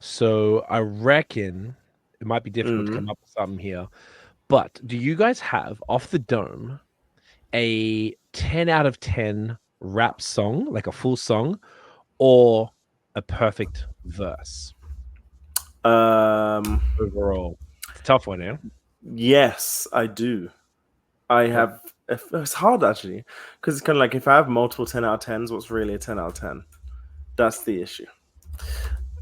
So I reckon it might be difficult to come up with something here. But do you guys have off the dome a 10 out of 10 rap song, like a full song, or a perfect verse? Overall, it's a tough one, yeah. Yes, I do. I have. It's hard actually, because it's kind of like if I have multiple 10 out of 10s, what's really a 10 out of 10? That's the issue.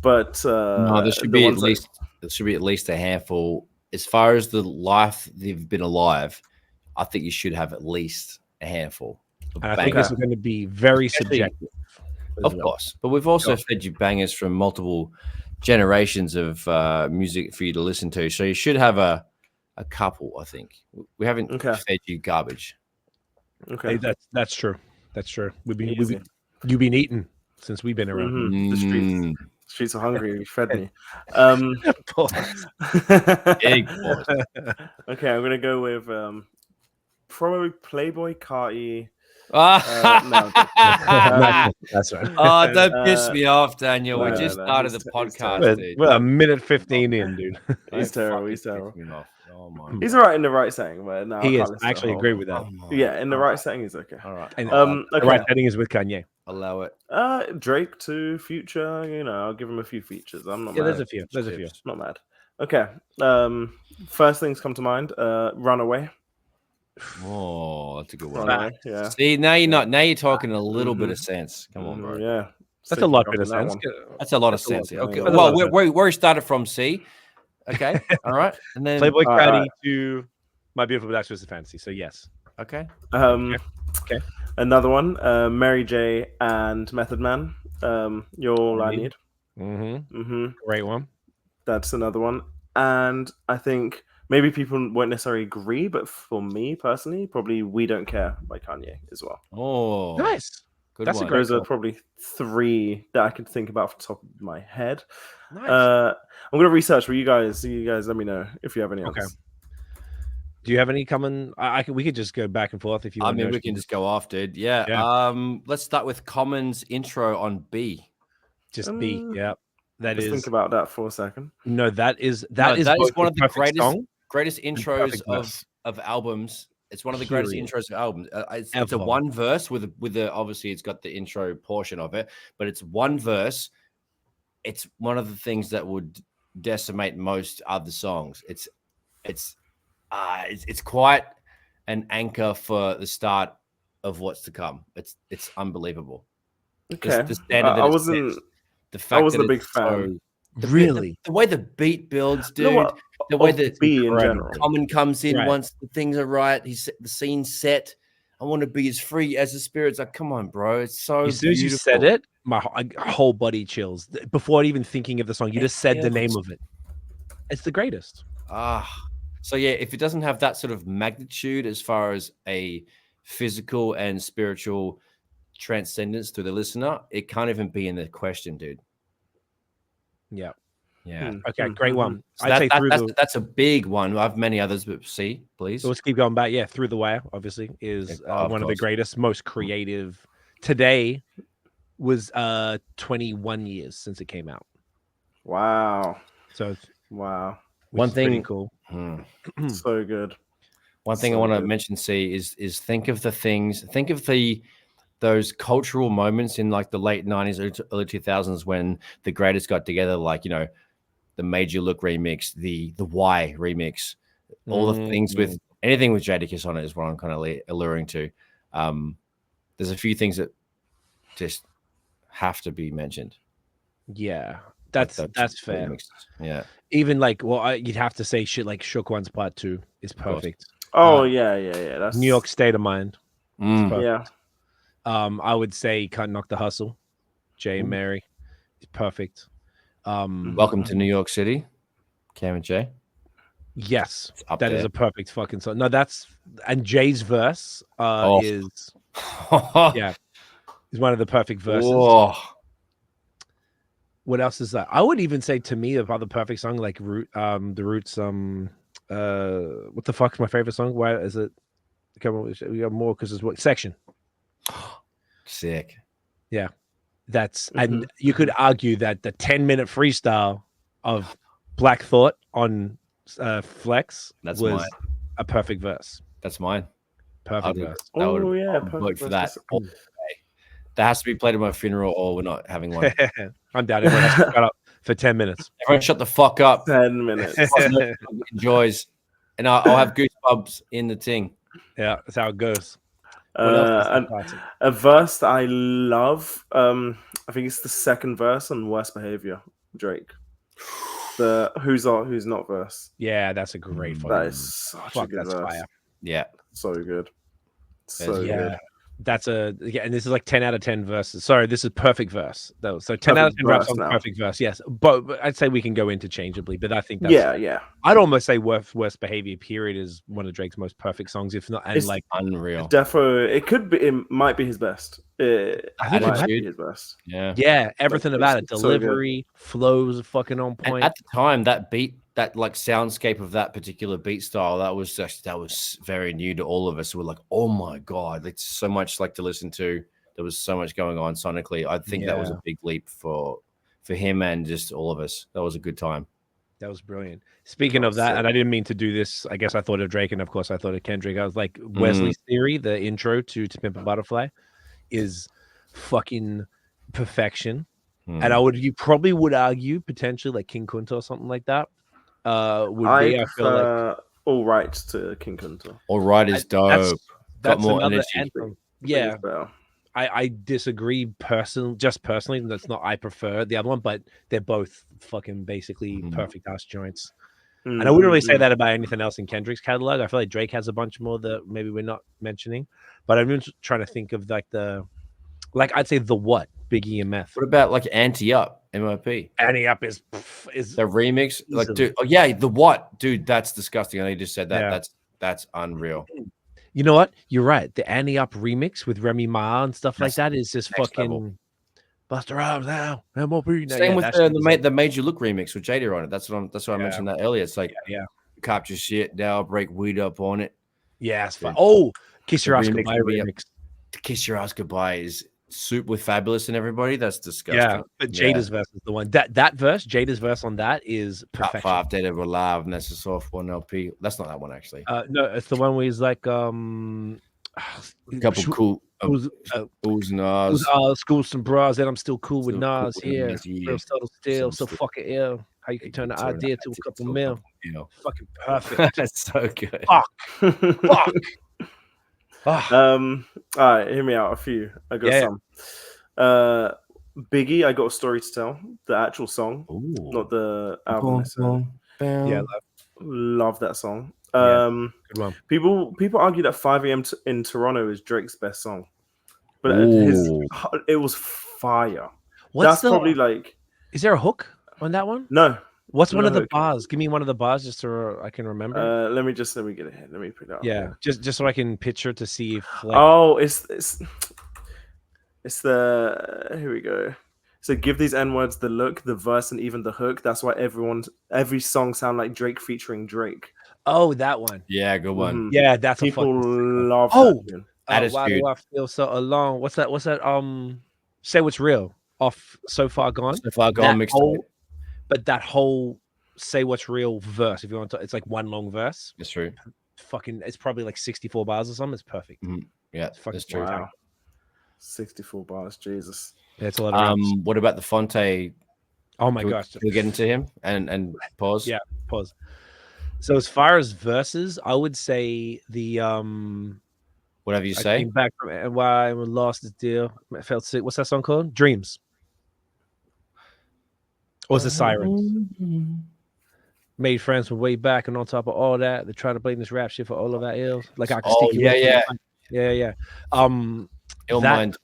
But no, there should be at least a handful. As far as the life they've been alive, I think you should have at least a handful. And I think this is going to be very subjective. Of course, but we've also fed you bangers from multiple generations of music for you to listen to. So you should have a couple. I think we haven't fed you garbage. Okay, that's true. That's true. You've been eating since we've been around. The streets are hungry. You fed me. Big pause. Okay, I'm gonna go with probably Playboy Carti. No, that's right. Oh, don't piss me off, Daniel. We just started the podcast, dude. We're a minute 15 in, dude. He's terrible. He's terrible. Oh my. He's all right in the right setting, but no, he is. I actually agree with that. Yeah, in the right setting, he's okay. All right. And the right setting is with Kanye. Allow it. Drake to Future. You know, I'll give him a few features. I'm not. Yeah, mad. There's a few. Not mad. Okay. First things come to mind. Runaway. Oh, that's a good one. Runaway, yeah. See, now you're not. Now you're talking a little bit of sense. Come on, bro. Yeah. That's a lot of sense. That's a lot of sense. Okay. Well, where he started from, C. Okay. All right. And then Playboy Carti to My Beautiful Dark Twisted Fantasy. So yes. Okay. Okay. Another one. Mary J and Method Man. You're All I Need. Great one. That's another one. And I think maybe people won't necessarily agree, but for me personally, probably We Don't Care by Kanye as well. Oh, nice. Good That's one. Those are probably three that I can think about off the top of my head. Nice. I'm gonna research for you guys. So you guys let me know if you have any others. Okay. Do you have any coming? We could just go back and forth if you want. I mean, we can just go off, dude. Yeah. Let's start with Common's intro on B. Just B. Yeah. Think about that for a second. No, that is one of the greatest intros of albums. It's one of the greatest intros of albums. It's a one verse with obviously it's got the intro portion of it, but it's one verse. It's one of the things that would decimate most other songs. It's quite an anchor for the start of what's to come. It's unbelievable. Okay, the standard I wasn't. The fact I wasn't a big fan. Really, the way the beat builds, dude. The way the beat in general. Common comes in once the things are right. The scene's set. I want to be as free as the spirits. Like, come on, bro. It's so. As soon as you said it, my whole body chills. Before even thinking of the song, you just said the name of it. It's the greatest. So yeah, if it doesn't have that sort of magnitude as far as a physical and spiritual transcendence to the listener, it can't even be in the question, dude. Yeah. Okay, great one. So that's a big one. I have many others, but see, please. So let's keep going back. Yeah, Through the Wire, obviously, is one of the greatest, most creative. Today was 21 years since it came out. Wow. So wow. One thing cool. So good. One thing I want to mention, C, is think of those cultural moments in like the late 90s, early 2000s when the greatest got together, like, you know, the Major Look remix, the Y remix, all the things with anything with Jadakiss on it is what I'm kind of alluring to. There's a few things that just have to be mentioned. Yeah, that's fair. Remixes. Yeah. Even like, you'd have to say shit like Shook One's Part 2 is perfect. Oh, yeah. That's New York State of Mind. Yeah. I would say Can't Knock the Hustle. Jay and Mary is perfect. Welcome to New York City, Cam and Jay. Yes, that is a perfect fucking song. No, and Jay's verse is is one of the perfect verses. Oh. What else is that? I would even say to me of other perfect song like the Roots. What the fuck's my favorite song? Why is it? Come on, we got more because it's what Section. Sick. Yeah, that's and you could argue that the 10-minute freestyle of Black Thought on Flex That's was mine. a perfect verse. That's mine. Perfect verse. Oh yeah, vote for that. That has to be played at my funeral, or we're not having one. I'm down. Everyone has to shut up for 10 minutes. Everyone shut the fuck up. 10 minutes. Enjoys. And I'll have goosebumps in the thing. Yeah, that's how it goes. What else is a verse that I love. I think it's the second verse on Worst Behavior, Drake. The who's not verse. Yeah, that's a great fucking. That is such a good verse. Fire. Yeah, so good. So good. That's and this is like 10 out of 10 verses. Sorry, this is perfect verse though. So 10 out of 10 rap songs, perfect verse. Yes, but I'd say we can go interchangeably. But I think that's yeah. I'd almost say Worst Behavior period is one of Drake's most perfect songs, if not, and it's like unreal. Definitely, it might be his best. I think it might be his best. Yeah. Everything about it, delivery, flows, fucking on point. And at the time, that beat, that like soundscape of that particular beat style, that was very new to all of us. We're like, oh my god, it's so much like to listen to. There was so much going on sonically. I think that was a big leap for him and just all of us. That was a good time. That was brilliant. Speaking of that, and I didn't mean to do this. I guess I thought of Drake, and of course I thought of Kendrick. I was like, Wesley's Theory, the intro to Pimp a Butterfly, is fucking perfection. And you probably would argue potentially like King Kunta or something like that. I feel like All Right to King Kunta. All Right is dope. Got more energy. Anthem. Yeah. I disagree personally. That's not, I prefer the other one, but they're both fucking basically perfect ass joints. And I wouldn't really say that about anything else in Kendrick's catalog. I feel like Drake has a bunch more that maybe we're not mentioning, but I'm just trying to think of like I'd say the what Biggie and Meth. What about like Anti Up MOP? Anti Up is the remix. Like, dude, the what, dude? That's disgusting. I know you just said that. Yeah. That's unreal. You know what? You're right. The Annie Up remix with Remy Ma and stuff like that is just fucking level. Buster Rhymes now. MOP. Same with the Made You Look remix with Jada on it. That's what I mentioned that earlier. It's like capture shit, now break weed up on it. Yeah, it's fun. Oh, Kiss Your Ass Goodbye remix. Kiss Your Ass Goodbye is soup with Fabulous and everybody. That's disgusting. Yeah, but Jada's verse is the one. That verse, Jada's verse on that is perfection. Top 5 Dead or Alive, and that's a soft one LP. That's not that one actually. No, it's the one where he's like a couple cool Oohs Nas. School some bras, and I'm still cool with Nas. Yeah, real still so fucking ill. How you can turn the idea to a couple mil. Fucking perfect. That's so good. Fuck. All right, hear me out. A few. I got some. Biggie, I Got a Story to Tell. The actual song, not the album. Yeah, love that song. Good one. People argue that 5 a.m. in Toronto is Drake's best song, but it was fire. Probably like. Is there a hook on that one? No. What's one of the bars? Give me one of the bars just so I can remember. Let me get it here. Let me put it up. Yeah, just so I can picture to see if. It's the here we go. So give these N-words the look, the verse, and even the hook. That's why every song sound like Drake featuring Drake. Oh, that one. Yeah, good one. Yeah, that's people love. That why do I feel so alone? What's that? Say What's Real off So Far Gone. So Far Gone mixtape. But that whole Say What's Real verse, if you want to, it's like one long verse. That's true. It's probably like 64 bars or something. It's perfect. Yeah, that's true. Wow. 64 bars, Jesus. Yeah, it's a lot of what about the Fonte? Oh my gosh. Can we get into him and pause? Yeah, pause. So as far as verses, I would say the whatever you say. Came back from it and why I lost the deal. I felt sick. What's that song called? Dreams. Or was it Sirens? Made friends from way back, and on top of all that, they try to blame this rap shit for all of that ill. Like I can yeah. Ill Mind.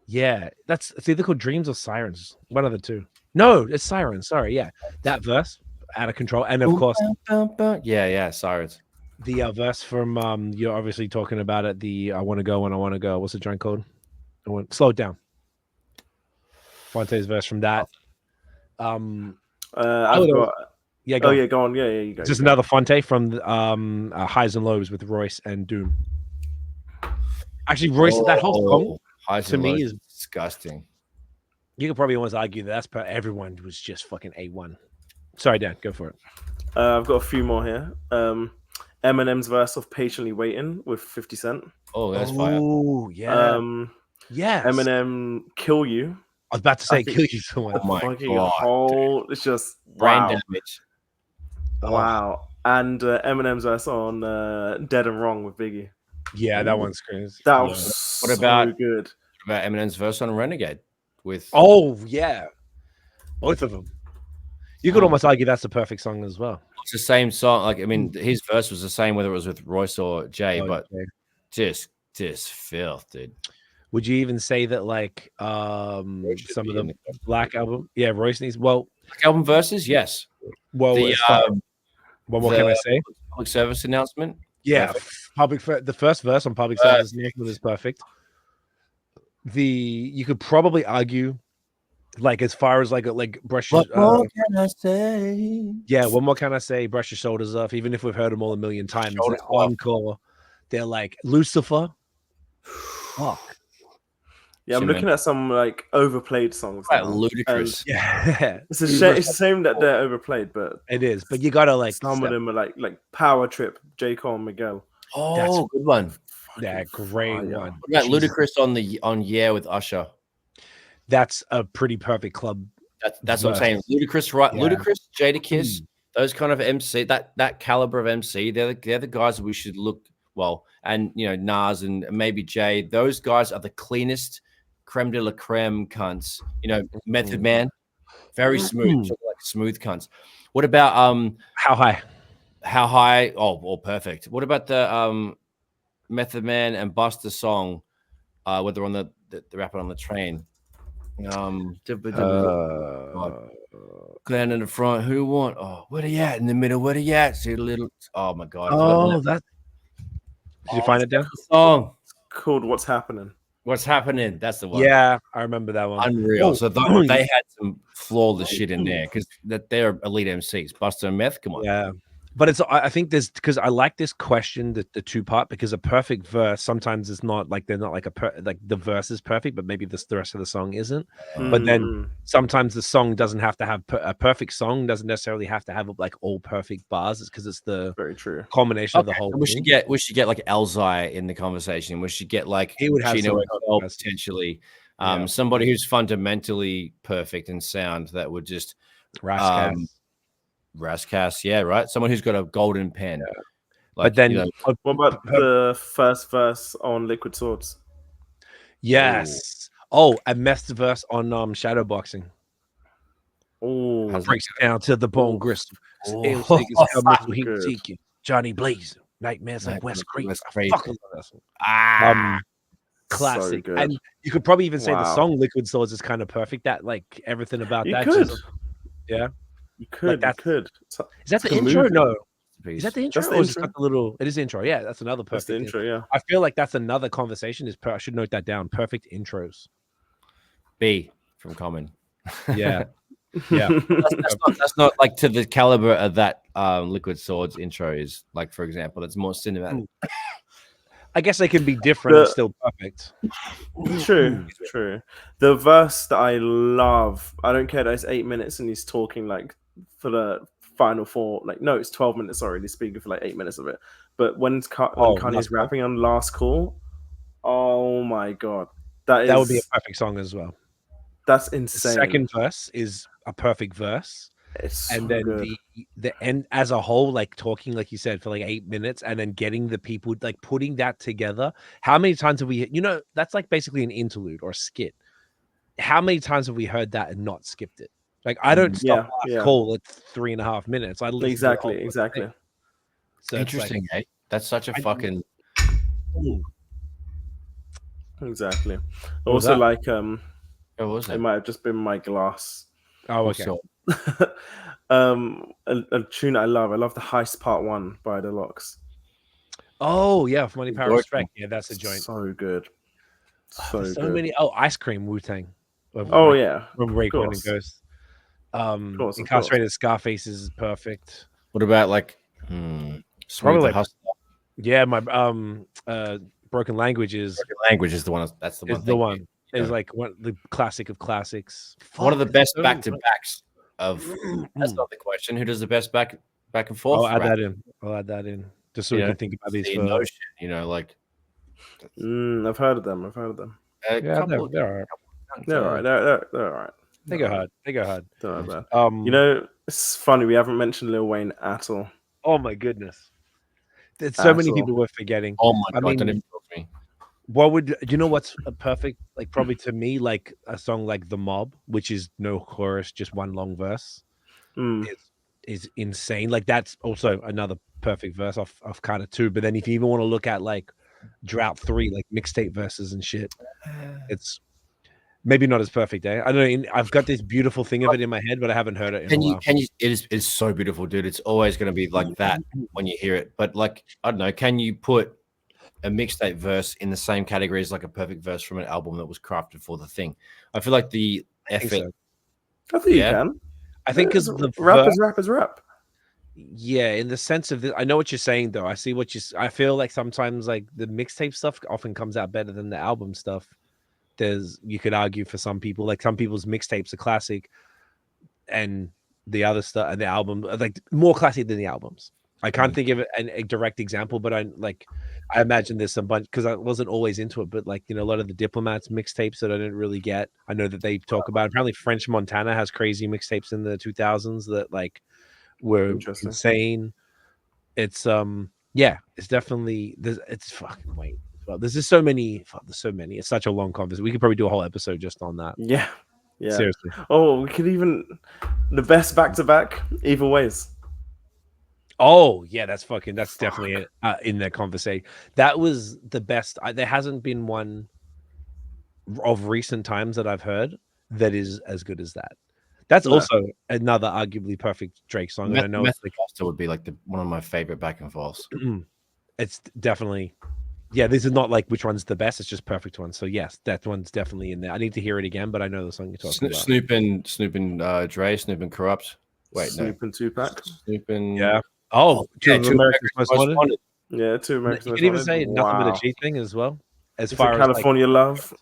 Yeah, it's either called Dreams or Sirens. One of the two. No, it's Sirens. Sorry, yeah. That verse, Out of Control, and of course, Sirens. The verse from you're obviously talking about it. The I want to go when I want to go. What's the joint called? Slow it down. Fonte's verse from that. Go on. Yeah, you go. Just another Fonte from Highs and Lows with Royce and Doom. Actually, Royce, that whole song to me is disgusting. You could probably almost argue that everyone was just fucking A1. Sorry, Dan, go for it. I've got a few more here. Eminem's verse of "Patiently Waiting" with 50 Cent. Oh, that's fire. Oh, yeah. Yes. Eminem, "Kill You." I was about to say "Kill You" someone. Oh my fucking God, whole. It's just brain wow. damage. Wow. And Eminem's verse on "Dead and Wrong" with Biggie. Yeah, that one screams. That was so good. What about Eminem's verse on "Renegade" with? Oh yeah, both of them. You could almost argue that's the perfect song as well. It's the same song. Like, I mean, his verse was the same whether it was with Royce or Jay, but just filth, dude. Would you even say that like some of the Black album? Yeah, Royce needs Black album verses, yes. Well, what more can I say? Public service announcement. Yeah, the first verse on public service announcement is perfect. You could probably argue, like as far as like brush. What more can I say? Yeah, what more can I say? Brush your shoulders off. Even if we've heard them all a million times, encore. They're like Lucifer. Fuck. Yeah, I'm looking at some like overplayed songs. Like ludicrous. Yeah, it's a shame that they're overplayed, but it is. But you gotta like some of them are like Power Trip, J. Cole and Miguel. Oh, that's a good one. Yeah, great one. What about Ludacris on Yeah with Usher? That's a pretty perfect club. That's what I'm saying. Ludacris, right? Yeah. Ludacris, Jadakiss, those kind of MC, that caliber of MC, they're the guys that we should look well. And you know, Nas and maybe Jay, those guys are the cleanest creme de la creme cunts. You know, Method Man, very smooth, sort of like smooth cunts. What about How High? How High? Oh, perfect. What about the Method Man and Busta song? Where they're on the rapping on the train. Glenn in the front, who won? Oh, where they at? In the middle, where they at? See the little. Oh my God! Oh, that. Did you find it down? Song called "What's Happening." What's happening? That's the one. Yeah, I remember that one. Unreal. So they had some flawless shit in there because they're elite MCs. Busta and Meth, come on. Yeah. But I think there's because I like this question, the two-part, because a perfect verse sometimes is not like they're not like like the verse is perfect, but maybe the rest of the song isn't. But then sometimes the song doesn't have to have a perfect song, doesn't necessarily have to have like all perfect bars. It's because it's the very true combination of the whole. We should get like Elzai in the conversation. We should get like he would have potentially somebody who's fundamentally perfect in sound that would just Rascas, yeah, right. Someone who's got a golden pen. Yeah. Like, but then, what about the first verse on Liquid Swords? Yes. Oh, and Meth's verse on Shadowboxing. Oh, breaks it down to the bone gristle. Johnny Blaze, Nightmares on West Creek. Classic. So and you could probably even say the song Liquid Swords is kind of perfect. That like everything about you that. Could. Yeah. You could. Like you could. Is that the intro? Movie. No. Is that the intro? That's the intro. Got the little. It is the intro. Yeah, that's another perfect. That's the intro. Yeah. I feel like that's another conversation. I should note that down. Perfect intros. B from Common. Yeah. Yeah. That's not like to the caliber of that Liquid Swords intro is. Like, for example, it's more cinematic. I guess they can be different and still perfect. True. The verse that I love, I don't care that it's 8 minutes and he's talking like for the final four, like no, it's 12 minutes. Sorry, he's speaking for like 8 minutes of it. But when Kanye's rapping on Last Call, oh my God, that would be a perfect song as well. That's insane. The second verse is a perfect verse. It's and so then good. the end as a whole, like talking, like you said, for like 8 minutes, and then getting the people like putting that together. How many times have we, that's like basically an interlude or a skit. How many times have we heard that and not skipped it? Like I don't stop Last Call at 3.5 minutes. I exactly. So interesting, eh? That's such a fucking exactly. Also, like it might have just been my glass. Oh, okay. A tune I love the Heist Part 1 by The Lox. Oh yeah, for Money, Power, Respect. Yeah, that's a joint. So good. So many. Oh, Ice Cream, Wu-Tang. Oh yeah, from Raekwon and Ghost. Incarcerated Scarface is perfect. What about like probably like Hustler? Yeah, my Broken Language is the one. That's the one. Is the one. Is like the classic of classics. One of the best back-to-backs. That's not the question. Who does the best back and forth? I'll add that in just so we can think about these first. Like I've heard of them. Yeah, they're all right. They're all right. They're all right. They go hard. Don't know about. It's funny we haven't mentioned Lil Wayne at all. Oh my goodness, there's so many people we're forgetting. Oh my god, don't even talk to me. What would what's a perfect, like, probably to me, like a song like The Mob, which is no chorus, just one long verse, is insane. Like that's also another perfect verse off Carter 2. But then if you even want to look at like Drought 3, like mixtape verses and shit, it's maybe not as perfect. I don't know. I've got this beautiful thing of it in my head, but I haven't heard it in a while. It's so beautiful, dude. It's always going to be like that when you hear it. But like, I don't know, can you put a mixtape verse in the same category as like a perfect verse from an album that was crafted for the thing? I feel like the effort. I think you can. I think because the rap is rap. Yeah, in the sense of I know what you're saying though. I see what I feel like sometimes like the mixtape stuff often comes out better than the album stuff. You could argue for some people, like some people's mixtapes are classic, and the other stuff and the album like more classic than the albums. I can't think of a direct example, but I imagine there's some bunch because I wasn't always into it, but like a lot of the Diplomats mixtapes that I didn't really get. I know that they talk about. Apparently, French Montana has crazy mixtapes in the 2000s that like were insane. It's it's definitely it's fucking wait. Well, there's so many. It's such a long conversation. We could probably do a whole episode just on that. Yeah. Seriously. Oh, we could even the best back to back either ways. Oh yeah, that's definitely in that conversation. That was the best. There hasn't been one of recent times that I've heard that is as good as that. That's also another arguably perfect Drake song. And I know Method Costa would be like one of my favorite back and forths. It's definitely, this is not like which one's the best. It's just perfect one. So yes, that one's definitely in there. I need to hear it again, but I know the song you're talking about. Snoop and Dre, Snoop and Corrupt. Wait, Snoop and Tupac. Snoop and Two America's Most Wanted. Yeah, Two America's Most Wanted. You can even say Nothing But a G Thing as well. As far as California Love.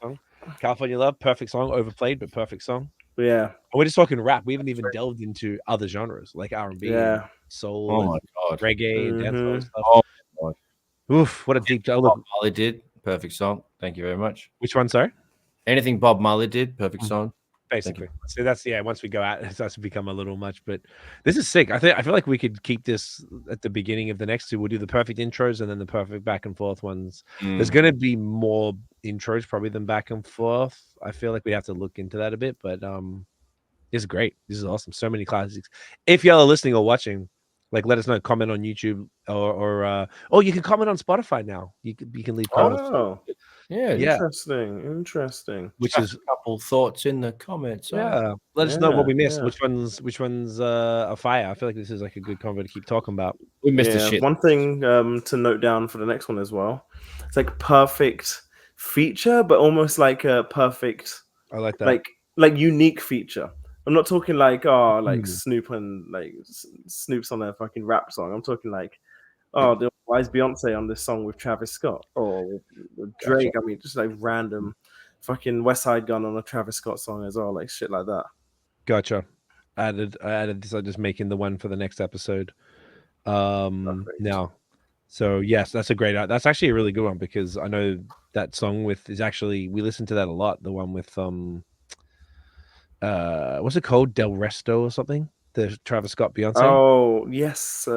California Love, perfect song, overplayed but perfect song. Yeah, we're just talking rap. We haven't even delved into other genres like R&B, soul, reggae, and dancehall stuff. Oh my god! Oof! What a deep dive. Bob Marley did perfect song. Thank you very much. Which one, sorry? Anything Bob Marley did perfect song. Basically, so that's once we go out, it starts to become a little much. But this is sick. I feel like we could keep this at the beginning of the next two. We'll do the perfect intros and then the perfect back and forth ones. There's going to be more intros probably than back and forth. I feel like we have to look into that a bit. But this is great. This is awesome. So many classics. If y'all are listening or watching, like let us know. Comment on YouTube or you can comment on Spotify now. You can leave comments. Oh. Yeah, interesting. Which is a couple thoughts in the comments. Yeah, let us know what we missed. Which ones are fire. I feel like this is like a good convo to keep talking about. We missed the shit. One thing to note down for the next one as well. It's like perfect feature, but almost like a perfect. I like that. Like unique feature. I'm not talking like Snoop and like Snoop's on a fucking rap song. I'm talking like why is Beyonce on this song with Travis Scott or with Drake? Gotcha. I mean, just like random fucking West Side Gun on a Travis Scott song as well, like shit like that. Gotcha. I added this. I'm just making the one for the next episode. Now, so yes, that's that's actually a really good one because I know that song we listen to that a lot. The one with what's it called? Del Resto or something? The Travis Scott Beyonce. Oh yes.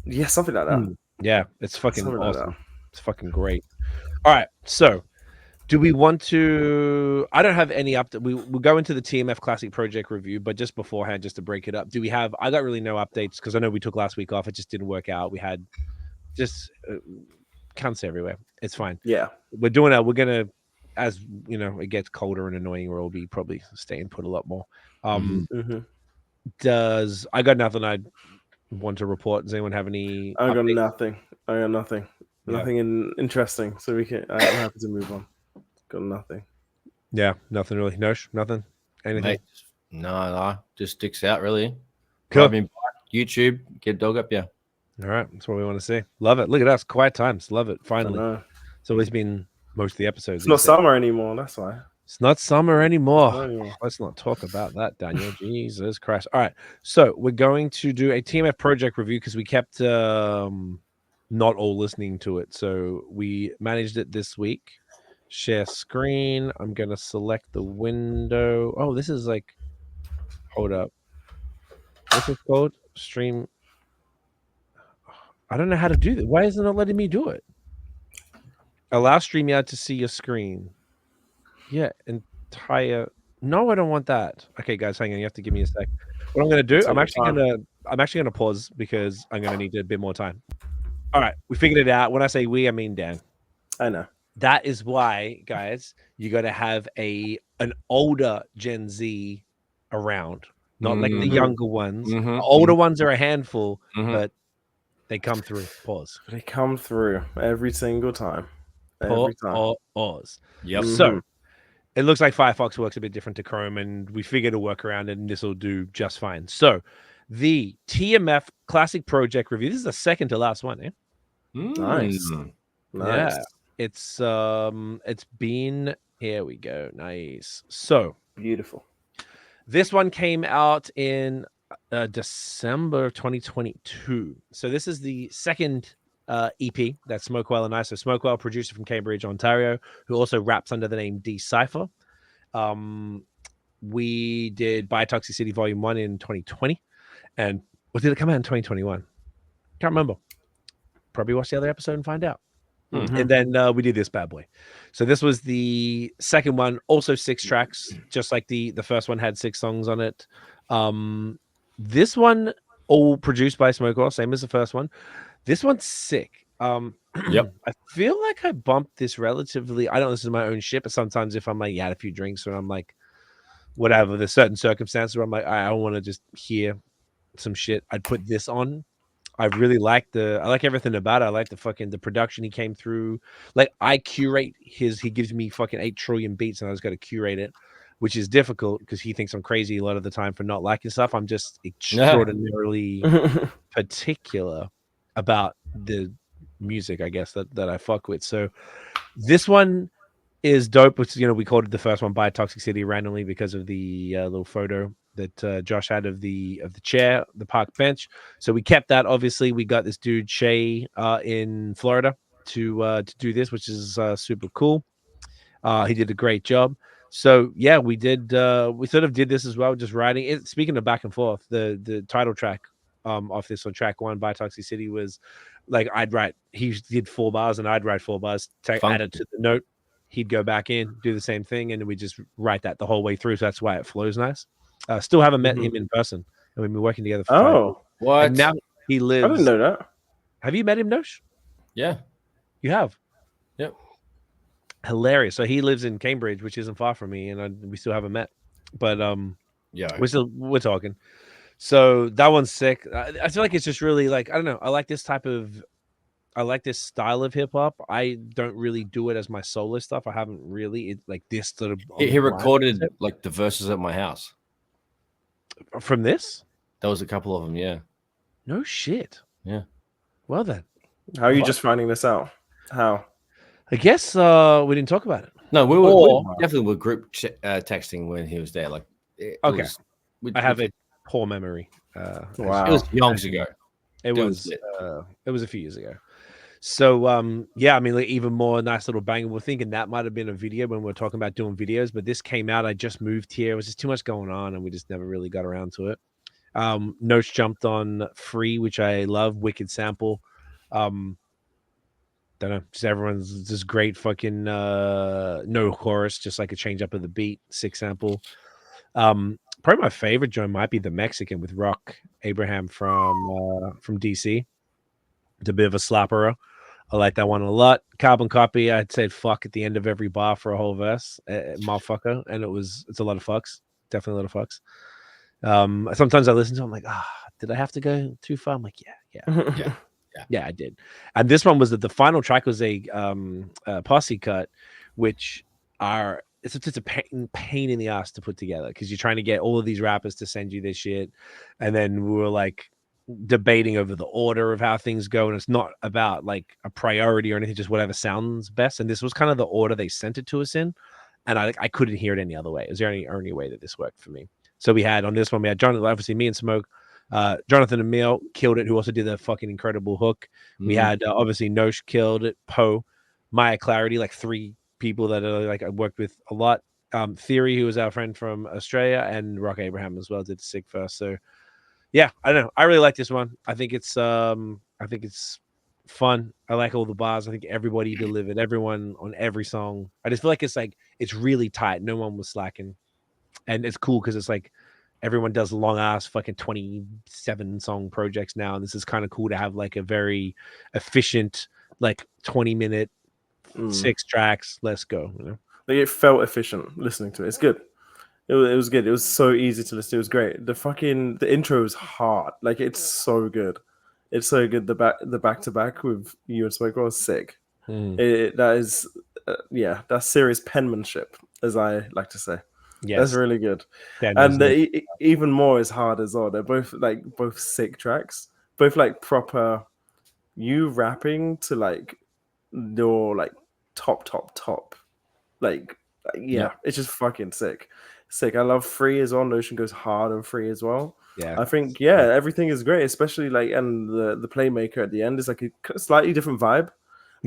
Yeah, something like that. Yeah, it's fucking something awesome. Like it's fucking great. All right, so do we want to? I don't have any update. We'll go into the TMF Classic Project review, but just beforehand, just to break it up, do we have? I got really no updates because I know we took last week off. It just didn't work out. We had just cunts everywhere. It's fine. Yeah, we're doing it. We're gonna, as you know, it gets colder and annoying. We'll be probably staying put a lot more. I got nothing. I want to report. Does anyone have any? I got nothing. Nothing interesting. So I'm happy to move on. Got nothing. Yeah, nothing really. Nothing. Anything? Mate, no, just sticks out really. Cool. YouTube, get dog up, yeah. All right, that's what we want to see. Love it. Look at us, quiet times. Love it. Finally, it's always been most of the episodes. It's not summer anymore. That's why. It's not summer anymore. Let's not talk about that, Daniel. Jesus Christ. All right. So we're going to do a TMF project review because we kept not all listening to it. So we managed it this week. Share screen. I'm going to select the window. Oh, this is like, hold up. What's it called? Stream. I don't know how to do that. Why isn't it letting me do it? Allow StreamYard to see your screen. Yeah, entire. No, I don't want that. Okay, guys, hang on. You have to give me a sec. What I'm gonna do? I'm actually gonna pause because I'm gonna need a bit more time. All right, we figured it out. When I say we, I mean Dan. I know. That is why, guys, you got to have an older Gen Z around, not like the younger ones. The older ones are a handful, but they come through. Pause. They come through every single time. Every time. Pause. Yep. So it looks like Firefox works a bit different to Chrome, and we figured a workaround, and this will do just fine. So the TMF Classic Project review. This is the second to last one, eh? Nice. Yeah. It's been, here we go. Nice. So beautiful. This one came out in December 2022. So this is the second EP that Smokewell and I. So Smokewell, producer from Cambridge, Ontario, who also raps under the name Decipher. We did Biotoxicity Volume 1 in 2020. And what did it come out in 2021? Can't remember. Probably watch the other episode and find out. And then we did this bad boy. So this was the second one, also 6 tracks, just like the first one had 6 songs on it. This one all produced by Smokewell, same as the first one. This one's sick. Yep. I feel like I bumped this relatively. I don't listen to my own shit, but sometimes if I'm like, had a few drinks or I'm like, whatever, there's certain circumstances where I'm like, I want to just hear some shit, I'd put this on. I really like I like everything about it. I like the production he came through. Like I curate he gives me fucking 8 trillion beats and I just got to curate it, which is difficult because he thinks I'm crazy a lot of the time for not liking stuff. I'm just extraordinarily particular about the music, I guess, that I fuck with. So this one is dope. Which, we called it the first one Biotoxicity randomly because of the little photo that Josh had of the chair, the park bench. So we kept that. Obviously, we got this dude Shay in Florida to do this, which is super cool. He did a great job. So yeah, we did. We sort of did this as well, just writing it. Speaking of back and forth, the title track off this on track 1, Biotoxicity, was like I'd write. He did 4 bars and I'd write 4 bars. Add it to the note. He'd go back in, do the same thing, and we just write that the whole way through. So that's why it flows nice. Still haven't met him in person, and we've been working together for 5 years. What? And now he lives. I didn't know that. Have you met him, Nosh? Yeah, you have. Yep. Hilarious. So he lives in Cambridge, which isn't far from me, and we still haven't met. But yeah, we're talking. So that one's sick. I feel like it's just really like, I don't know. I like this style of hip hop. I don't really do it as my solo stuff. I haven't really like this sort of. He recorded like the verses at my house. From this? There was a couple of them, yeah. No shit. Yeah. Well then. How are you just finding this out? How? I guess we didn't talk about it. No, we definitely were group texting when he was there. Like, I have a poor memory. Wow. It was years ago. It was a few years ago. So yeah, I mean, like, even more nice little banger. We're thinking that might have been a video when we were talking about doing videos, but this came out. I just moved here. It was just too much going on, and we just never really got around to it. Notes jumped on Free, which I love. Wicked sample. Don't know. Just everyone's just great. Fucking no chorus, just like a change up of the beat. 6 sample. Probably my favorite joint might be the Mexican with Rock Abraham from DC. It's a bit of a slapper. I like that one a lot. Carbon Copy, I'd say fuck at the end of every bar for a whole verse, motherfucker, and it's a lot of fucks. Definitely a lot of fucks. Sometimes I listen to it, I'm like, did I have to go too far? I'm like, yeah, I did. And this one was the final track was a posse cut, which it's a pain in the ass to put together because you're trying to get all of these rappers to send you this shit, and then we were like debating over the order of how things go, and it's not about like a priority or anything, just whatever sounds best. And this was kind of the order they sent it to us in, and I couldn't hear it any other way. It was the only way that this worked for me. So we had on this one, we had Jonathan, obviously me and Smoke, Jonathan and Emil killed it, who also did the fucking incredible hook. We had obviously Nosh killed it, Poe, Maya Clarity, like 3 people that are like I worked with a lot. Theory, who was our friend from Australia, and Rock Abraham as well, did sick first. So yeah, I don't know. I really like this one. I think it's fun. I like all the bars. I think everybody delivered, everyone on every song. I just feel like it's really tight. No one was slacking. And it's cool because it's like everyone does long ass fucking 27 song projects now. And this is kind of cool to have like a very efficient, like 20-minute 6 tracks. Let's go. You know? Like it felt efficient listening to it. It's good. It was good. It was so easy to listen to. It was great. The intro is hard. Like it's so good. It's so good. The back to back with you and Smokewell was sick. That is that's serious penmanship, as I like to say. Yes. That's really good. And even more is hard as well. They're both sick tracks. Both like proper you rapping to like your like top. Like it's just fucking sick. I love Free as well. Notion goes hard and Free as well. Yeah, I think everything is great, especially like and the playmaker at the end is like a slightly different vibe.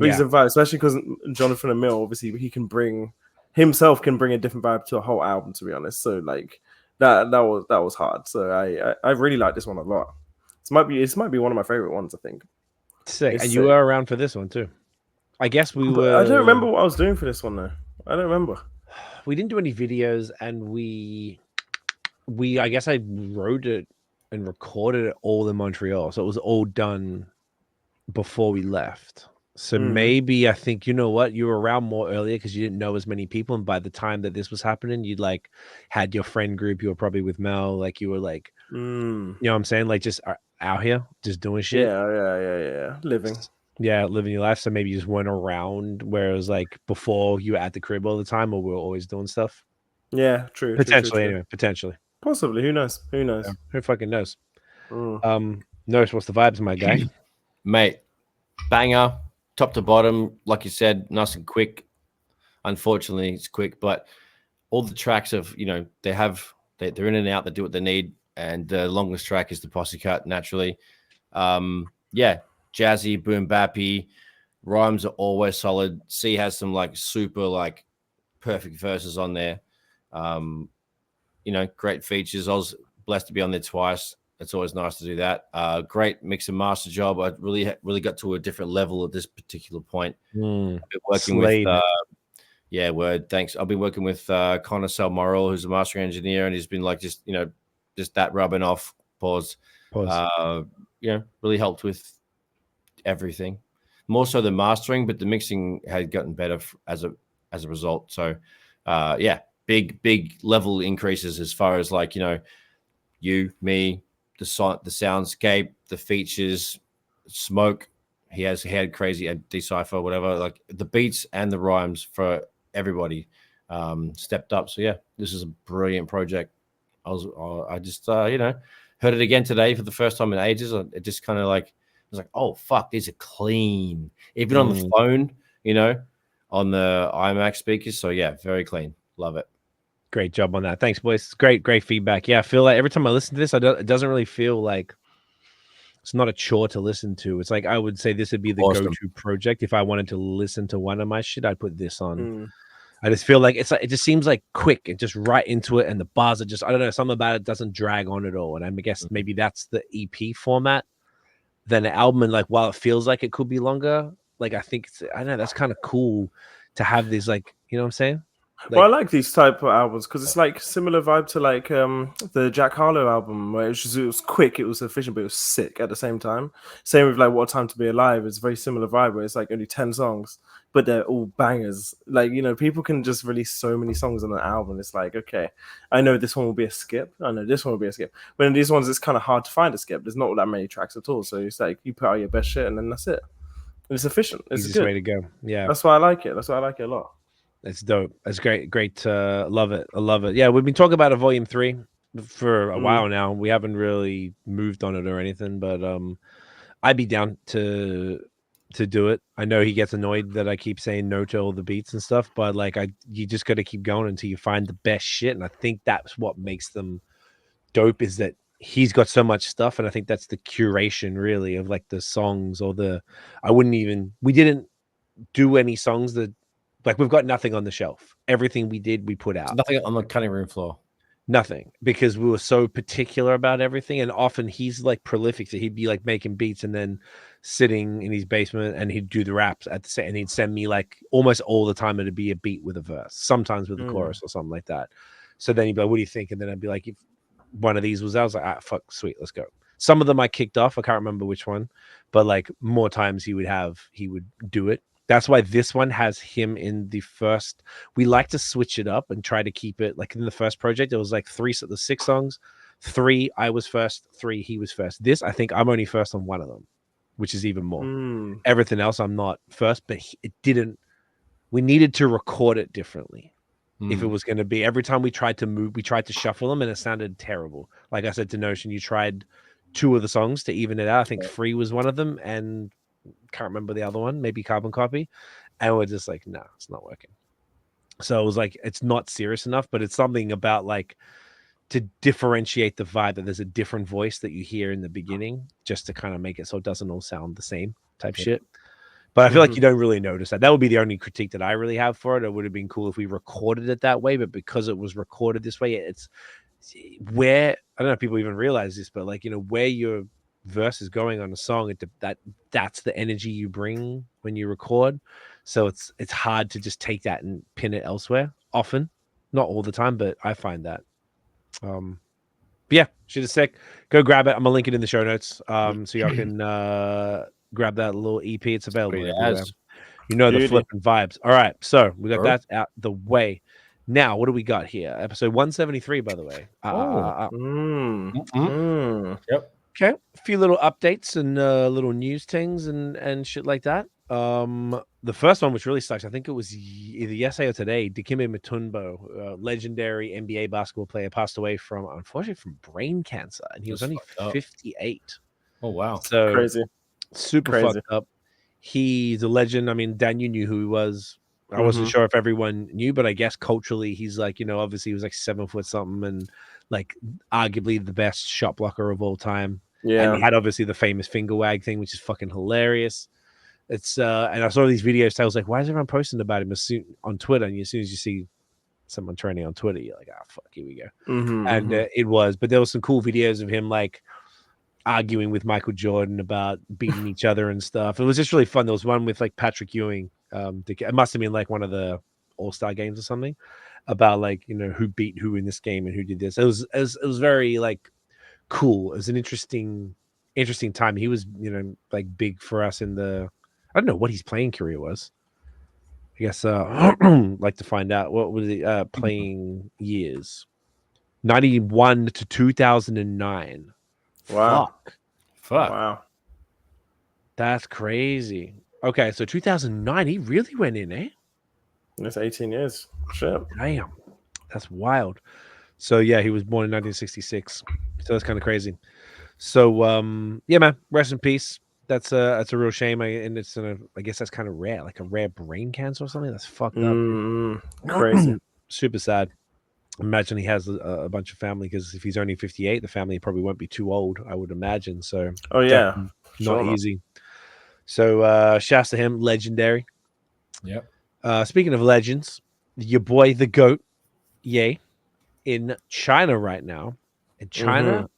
Especially because Jonathan and Mill, obviously he can bring a different vibe to a whole album, to be honest. So like that was hard. So I really like this one a lot. This might be one of my favorite ones, I think. Sick. And you were around for this one too. I guess we were. I don't remember what I was doing for this one though. I don't remember. We didn't do any videos, and we I guess I wrote it and recorded it all in Montreal, so it was all done before we left. So maybe I think, you know what, you were around more earlier because you didn't know as many people, and by the time that this was happening, you'd like had your friend group. You were probably with Mel, like you were like, you know what I'm saying, like just out here, just doing shit. Yeah, living your life. So maybe you just went around where it was like before you were at the crib all the time, or we were always doing stuff. Yeah, true. Potentially, anyway. Potentially. Possibly. Who knows? Yeah, who fucking knows? Notice what's the vibes, my guy? Mate, banger, top to bottom. Like you said, nice and quick. Unfortunately, it's quick, but all the tracks of, they're in and out, they do what they need. And the longest track is the Posse Cut, naturally. Jazzy, boom bappy, rhymes are always solid. Cee has some like super like perfect verses on there. Great features. I was blessed to be on there twice. It's always nice to do that. Great mix and master job. I really got to a different level at this particular point. I've been working with word. Thanks. I've been working with Connor Salmoral, who's a mastering engineer, and he's been like just that rubbing off. Pause. Really helped with everything, more so than mastering, but the mixing had gotten better as a result. So big level increases as far as like you, me, the soundscape, the features, Smoke. He had crazy and Decipher, whatever, like the beats and the rhymes for everybody stepped up. So this is a brilliant project. I just heard it again today for the first time in ages. It just kind of like, I was like, oh, fuck, these are clean. Even on the phone, on the ICYMI speakers. So, very clean. Love it. Great job on that. Thanks, boys. It's great feedback. Yeah, I feel like every time I listen to this, it doesn't really feel like it's not a chore to listen to. It's like I would say this would be the go-to project. If I wanted to listen to one of my shit, I'd put this on. I just feel like it just seems like quick and just right into it. And the bars are just, I don't know, something about it doesn't drag on at all. And I guess maybe that's the EP format. Than an album, and like while it feels like it could be longer, like I think I don't know, that's kind of cool to have these, like, you know what I'm saying? Well, I like these type of albums because it's like similar vibe to like the Jack Harlow album, where it was quick, it was efficient, but it was sick at the same time. Same with like What a Time to Be Alive. It's a very similar vibe where it's like only 10 songs, but they're all bangers. Like, people can just release so many songs on an album. It's like, okay, I know this one will be a skip. I know this one will be a skip. But in these ones, it's kind of hard to find a skip. There's not that many tracks at all. So it's like you put out your best shit and then that's it. And it's efficient. It's easiest way to go. Yeah. That's why I like it. That's why I like it a lot. It's dope. It's great. Love it. I love it. Yeah, we've been talking about a volume 3 for a while now. We haven't really moved on it or anything, but I'd be down to to do it. I know he gets annoyed that I keep saying no to all the beats and stuff, but like you just got to keep going until you find the best shit. And I think that's what makes them dope, is that he's got so much stuff. And I think that's the curation really of like the songs, or we didn't do any songs that, like, we've got nothing on the shelf. Everything we did, we put out. Nothing on the cutting room floor. Nothing, because we were so particular about everything. And often he's like prolific, so he'd be like making beats and then sitting in his basement and he'd do the raps at the same, and he'd send me like almost all the time it'd be a beat with a verse, sometimes with a chorus or something like that. So then he'd be like, what do you think? And then I'd be like, if one of these was out, I was like, fuck, sweet, let's go. Some of them I kicked off, I can't remember which one, but like more times he would do it. That's why this one has him in the first. We like to switch it up and try to keep it like in the first project. It was like the 6 songs. 3 I was first, 3 he was first. This, I think I'm only first on one of them, which is even more. Everything else I'm not first, but we needed to record it differently. If it was going to be, every time we tried to shuffle them and it sounded terrible. Like I said to Notion, you tried 2 of the songs to even it out. I think Free was one of them, and can't remember the other one, maybe Carbon Copy, and we're just like, nah, it's not working. So it was like, it's not serious enough, but it's something about like to differentiate the vibe, that there's a different voice that you hear in the beginning, just to kind of make it so it doesn't all sound the same type shit. But I feel like you don't really notice that. That would be the only critique that I really have for it. It would have been cool if we recorded it that way, but because it was recorded this way, it's where, I don't know if people even realize this, but like, where your verse is going on a song, that's the energy you bring when you record. So it's hard to just take that and pin it elsewhere. Often, not all the time, but I find that. But yeah, shit is sick. Go grab it. I'm gonna link it in the show notes. So y'all can grab that little EP. It's available everywhere. The flipping vibes. All right, so we got that out the way. Now, what do we got here? Episode 173, by the way. Yep. Okay, a few little updates and little news things and shit like that. The first one, which really sucks, I think it was either yesterday or today. Dikembe Motombo, legendary NBA basketball player, passed away unfortunately from brain cancer, and he was only 58. Oh wow, so crazy, super fucked up. He's a legend. I mean, Dan, you knew who he was. I wasn't sure if everyone knew, but I guess culturally, he's like, obviously he was like 7 foot something, and like arguably the best shot blocker of all time. Yeah, and he had obviously the famous finger wag thing, which is fucking hilarious. It's and I saw these videos. So I was like, why is everyone posting about him on Twitter? And as soon as you see someone trending on Twitter, you're like, fuck, here we go. And it was, but there was some cool videos of him like arguing with Michael Jordan about beating each other and stuff. It was just really fun. There was one with like Patrick Ewing. It must have been like one of the All-Star games or something, about like who beat who in this game and who did this. It was very like cool. It was an interesting time. He was like big for us in the, I don't know what his playing career was. I guess like to find out what was the playing years. 91 to 2009. Wow. Fuck. Wow. That's crazy. Okay, so 2009, he really went in, eh? That's 18 years. Shit. Damn. That's wild. So yeah, he was born in 1966. So that's kind of crazy. So yeah, man, rest in peace. That's a real shame. And it's I guess that's kind of rare, like a rare brain cancer or something. That's fucked up. Crazy. Super sad. Imagine he has a bunch of family, because if he's only 58, the family probably won't be too old, I would imagine. So yeah, not easy. So shouts to him, legendary. Yep. Speaking of legends, your boy the GOAT, Ye, in China right now. And China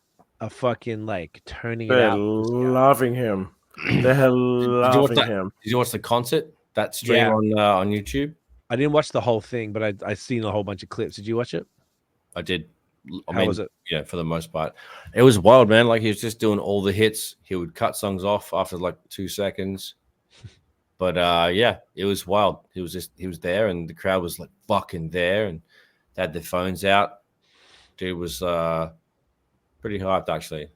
are fucking like turning it out. They're loving him. They're loving him. Did you watch the concert, that stream on YouTube? I didn't watch the whole thing, but I seen a whole bunch of clips. Did you watch it? I did. How was it? Yeah, for the most part. It was wild, man. Like, he was just doing all the hits. He would cut songs off after like 2 seconds. But yeah, it was wild. He was there, and the crowd was like fucking there, and they had their phones out. Dude was pretty hyped, actually.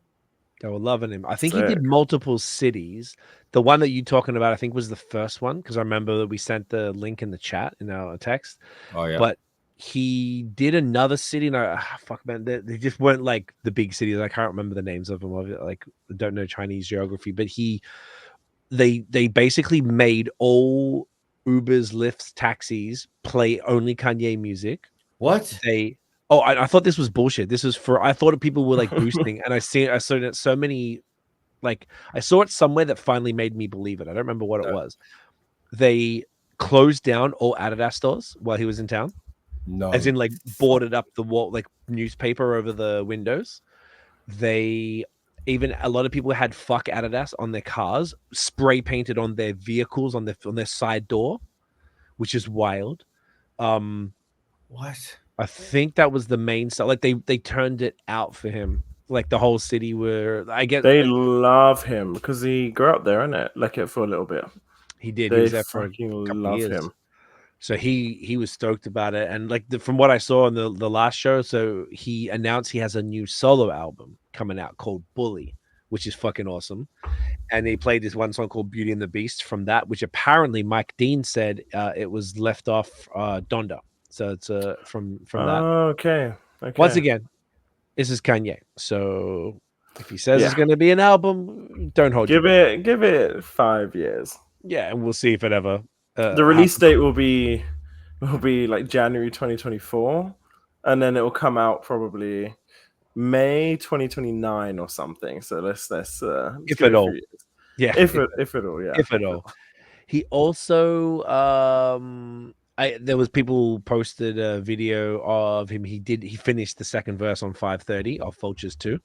They were loving him. I think he did multiple cities. The one that you're talking about, I think, was the first one, because I remember that we sent the link in the chat in our text. Oh yeah. But he did another city, and fuck, man, they just weren't like the big cities. I can't remember the names of them. Like, I don't know Chinese geography, but he they basically made all Ubers, Lyfts, taxis play only Kanye music. What? I thought this was bullshit. I thought people were like boosting, and I saw it so many, like I saw it somewhere that finally made me believe it. I don't remember what it was. They closed down all Adidas stores while he was in town. No, as in like boarded up the wall, like newspaper over the windows. A lot of people had "fuck Adidas" on their cars, spray painted on their vehicles on their side door, which is wild. What? I think that was the main stuff. Like they turned it out for him. Like the whole city they love him because he grew up there, innit? Like it for a little bit. He did. They He was there for fucking a couple love years. him. So he was stoked about it, and like from what I saw in the last show, so he announced he has a new solo album coming out called Bully, which is fucking awesome. And he played this one song called Beauty and the Beast from that, which apparently Mike Dean said it was left off Donda. So it's from that. Okay. Once again, this is Kanye. So if he says it's going to be an album, don't hold give it 5 years. Yeah, and we'll see if it ever. The release date will be like January 2024, and then it will come out probably May 2029 or something. So let's if at all. Yeah. If at all, yeah. If at all. He also there was people posted a video of him. He finished the second verse on 5:30 of Vultures 2.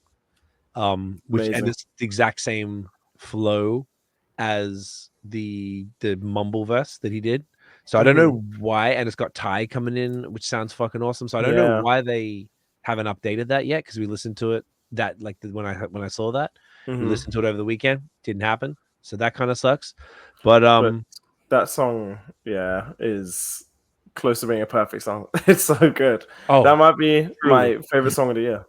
Which and it's the exact same flow as the mumble verse that he did. So I don't know why, and it's got Ty coming in, which sounds fucking awesome. So I don't know why they haven't updated that yet, because we listened to it when I saw that. We listened to it over the weekend. Didn't happen. So that kind of sucks. But that song, is close to being a perfect song. It's so good. That might be my favorite song of the year.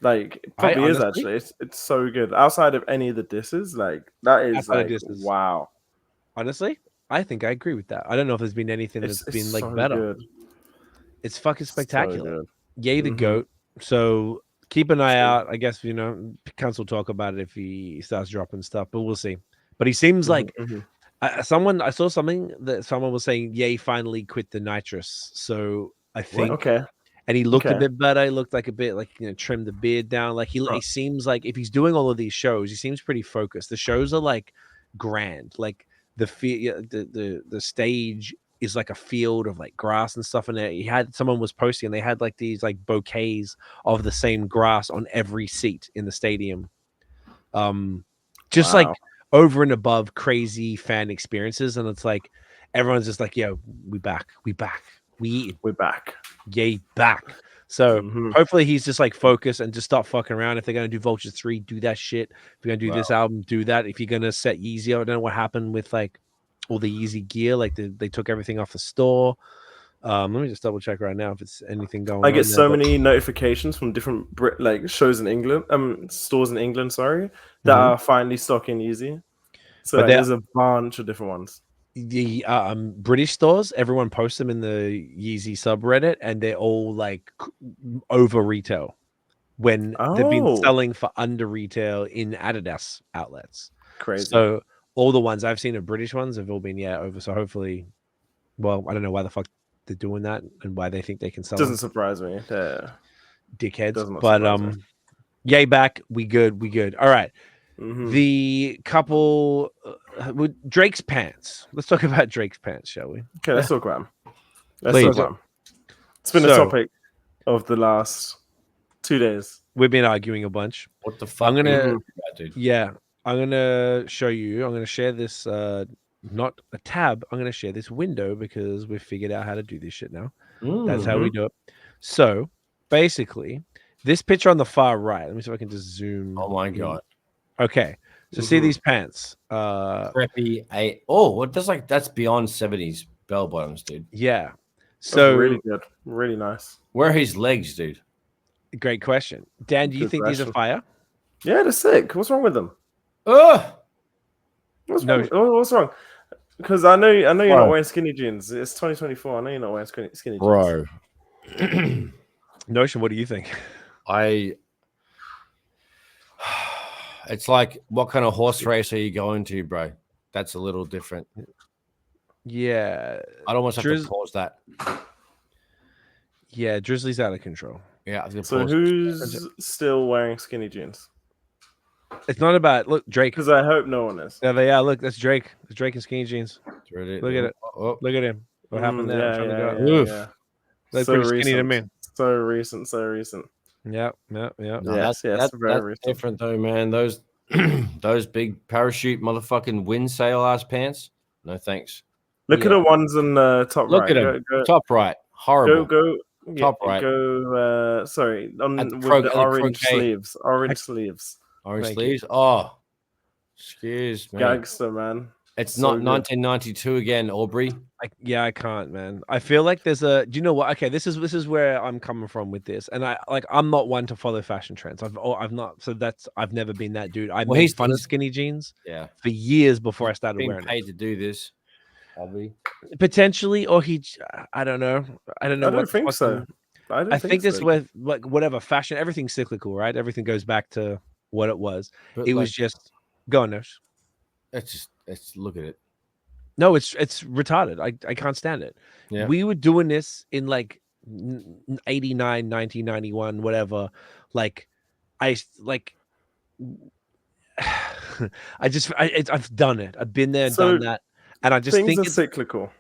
Like it probably is actually. It's so good. Outside of any of the disses, like that is like wow. Honestly, I think I agree with that. I don't know if there's been anything that's been like better. Good. It's fucking spectacular. So Yay the goat. So keep an eye out. I guess Cunts will talk about it if he starts dropping stuff, but we'll see. But he seems like I saw something that someone was saying Ye finally quit the nitrous. So I think and he looked a bit better. He looked like a bit like trimmed the beard down. Like he seems like if he's doing all of these shows, he seems pretty focused. The shows are like grand. Like the stage is like a field of like grass and stuff in there. Someone was posting, and they had like these like bouquets of the same grass on every seat in the stadium. Just like over and above crazy fan experiences, and it's like everyone's just like, yo, we back, we're back. Yay, back. So hopefully he's just like focused and just stop fucking around. If they're gonna do Vultures 3, do that shit. If you're gonna do this album, do that. If you're gonna set Yeezy, I don't know what happened with like all the Yeezy gear. Like they took everything off the store. Let me just double check right now if it's anything going on. I get so many notifications from different like shows in England, stores in England, that are finally stocking Yeezy. So like, there's a bunch of different ones. The British stores, everyone posts them in the Yeezy subreddit, and they're all like over retail when they've been selling for under retail in Adidas outlets. Crazy. So all the ones I've seen of British ones have all been over. So hopefully, well, I don't know why the fuck they're doing that and why they think they can sell. Doesn't surprise me. Dickheads. But yay back. We good. All right. The couple with Drake's pants. Let's talk about Drake's pants, shall we? Okay, let's talk about him. It's been a topic of the last 2 days. We've been arguing a bunch. What the fuck? I'm gonna show you. I'm gonna share this not a tab. I'm gonna share this window because we've figured out how to do this shit now. That's how we do it. So basically, this picture on the far right. Let me see if I can just zoom. Oh my god. Okay, so see these pants. Preppy that's beyond 70s bell bottoms, dude. Yeah. So really good, really nice. Where are his legs, dude? Great question. Dan, do you think these are fire? Yeah, they're sick. What's wrong with them? What's wrong? Because I know you're not wearing skinny jeans. It's 2024. I know you're not wearing skinny jeans. Bro. Notion, what do you think? It's like, what kind of horse race are you going to, bro? That's a little different. Yeah. I'd almost have to pause that. Yeah, Drizzly's out of control. Yeah. So who's still wearing skinny jeans? It's not about Drake. Because I hope no one is. Yeah, they are. Look, that's Drake. It's Drake in skinny jeans. Look at it. Oh. Look at him. What happened there? Yeah. Look pretty skinny to me. So recent. Yeah. No, that's very recent. Different though, man. Those big parachute motherfucking wind sail ass pants. No thanks. Look at the ones on the top right. Look at them. Top right. Horrible. Go. Top right. Go. Sorry. With the orange sleeves. Orange sleeves. Oh, excuse me. Gangster, man. It's so not good. 1992 again, Aubrey. I can't, man. I feel like there's a. Do you know what? Okay, this is where I'm coming from with this, and I'm not one to follow fashion trends. I've not. So I've never been that dude. I made fun of skinny jeans. Yeah. For years before I started wearing paid to do this. Probably. Potentially, or I don't know. I don't think so. I think this with whatever fashion, everything's cyclical, right? Everything goes back to what it was. But it was just go on, Nurse. It's look at it. No, it's retarded. I can't stand it. Yeah. We were doing this in 89, 1991, whatever. I've done it. I've been there and done that. And I just think it's cyclical.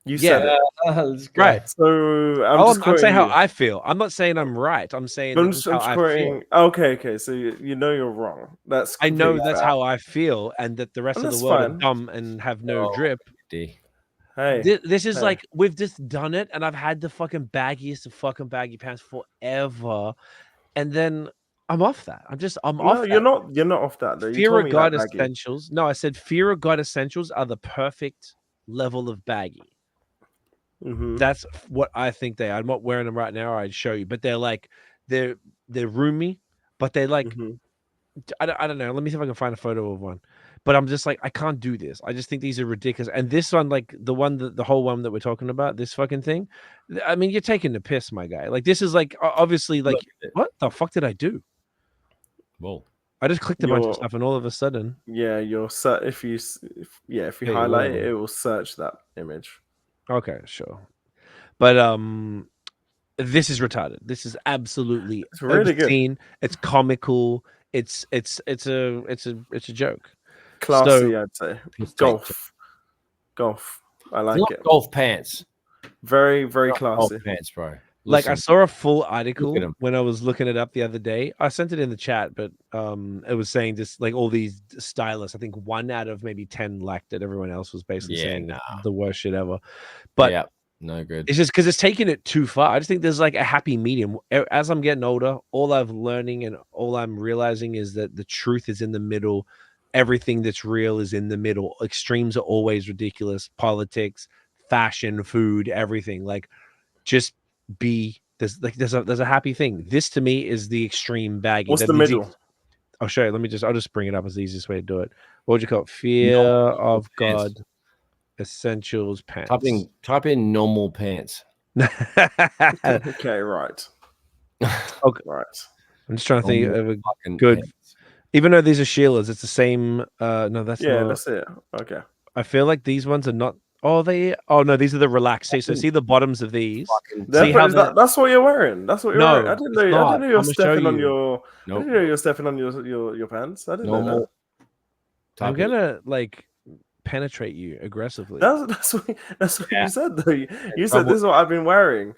You said it. Right. So I'm saying how I feel. I'm not saying I'm right. I'm saying I'm just quoting. Okay. So you know you're wrong. I know that's how I feel, and that the rest of the world are dumb and have no drip. Hey, this is we've just done it, and I've had the fucking baggiest of fucking baggy pants forever, and then I'm off that. I'm off. No, you're not off that though. Fear of God essentials. No, I said Fear of God essentials are the perfect level of baggy. Mm-hmm. That's what I think they are. I'm not wearing them right now. I'd show you, but they're roomy, but they mm-hmm. I don't know. Let me see if I can find a photo of one. But I'm just I can't do this. I just think these are ridiculous. And this one, the whole one that we're talking about, this fucking thing. I mean, you're taking the piss, my guy. This is obviously what the fuck did I do? Whoa. I just clicked a bunch of stuff, and all of a sudden, if you highlight it, it will search that image. Okay, sure. But this is retarded. This is absolutely really obscene. Good. It's comical. It's a joke. Classy, I'd say. Golf. I like it. Golf pants. Very, very classy. Golf pants, bro. Listen, I saw a full article when I was looking it up the other day. I sent it in the chat, but it was saying just all these stylists. I think 1 out of maybe 10 liked it. Everyone else was basically saying the worst shit ever. But no good. It's just because it's taking it too far. I just think there's a happy medium. As I'm getting older, all I'm learning and all I'm realizing is that the truth is in the middle. Everything that's real is in the middle. Extremes are always ridiculous. Politics, fashion, food, everything. Just be there's a happy thing. This to me is the extreme baggy. What's the middle? I'll show you. I'll just bring it up as the easiest way to do it. What would you call it? Fear of God essentials pants. Type in normal pants. Okay, right. Okay, right. I'm just trying to think of a good pants. Even though these are Sheila's, it's the same no, that's not. That's it. Okay. I feel like these ones are not. Oh no, these are the relaxed. So see the bottoms of these. See how that's what you're wearing. That's what you're wearing. I didn't know you're stepping on your. I didn't know you're stepping on your pants. I didn't know that. I'm gonna penetrate you aggressively. That's what you said though. You said this is what I've been wearing.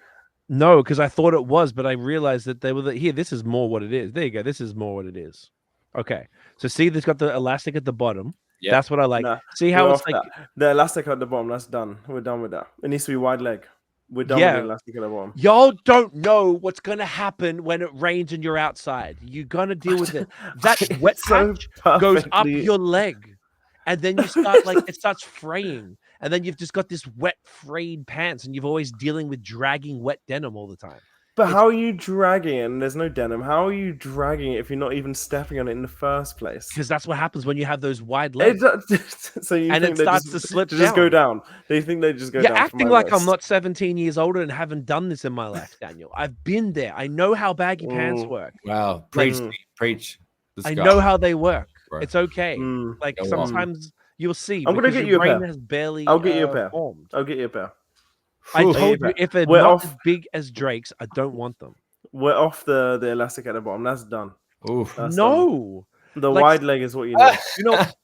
No, because I thought it was, but I realized that they were here. This is more what it is. There you go. This is more what it is. Okay, so see, this got the elastic at the bottom. Yeah, that's what I like. Nah, see how it's the elastic at the bottom. That's done. We're done with that. It needs to be wide leg. We're done with the elastic at the bottom. Y'all don't know what's gonna happen when it rains and you're outside. You're gonna deal with it. That wet patch goes up your leg, and then you start it starts fraying, and then you've just got this wet frayed pants, and you're always dealing with dragging wet denim all the time. But how are you dragging it? And there's no denim. How are you dragging it if you're not even stepping on it in the first place? Because that's what happens when you have those wide legs. So you and think it starts to slip down. Just go down. They think they just go down. You're acting like I'm not 17 years older and haven't done this in my life, Daniel. I've been there. I know how baggy pants work. Wow. Preach. I know how they work. Bro. It's okay. Sometimes You'll see. I'm gonna get you a pair. Has barely. I'll get you a pair. Formed. I'll get you a pair. I told you if they're not as big as Drake's, I don't want them. We're off the elastic at the bottom. That's done. Oof. That's no. Done. The wide leg is what you need.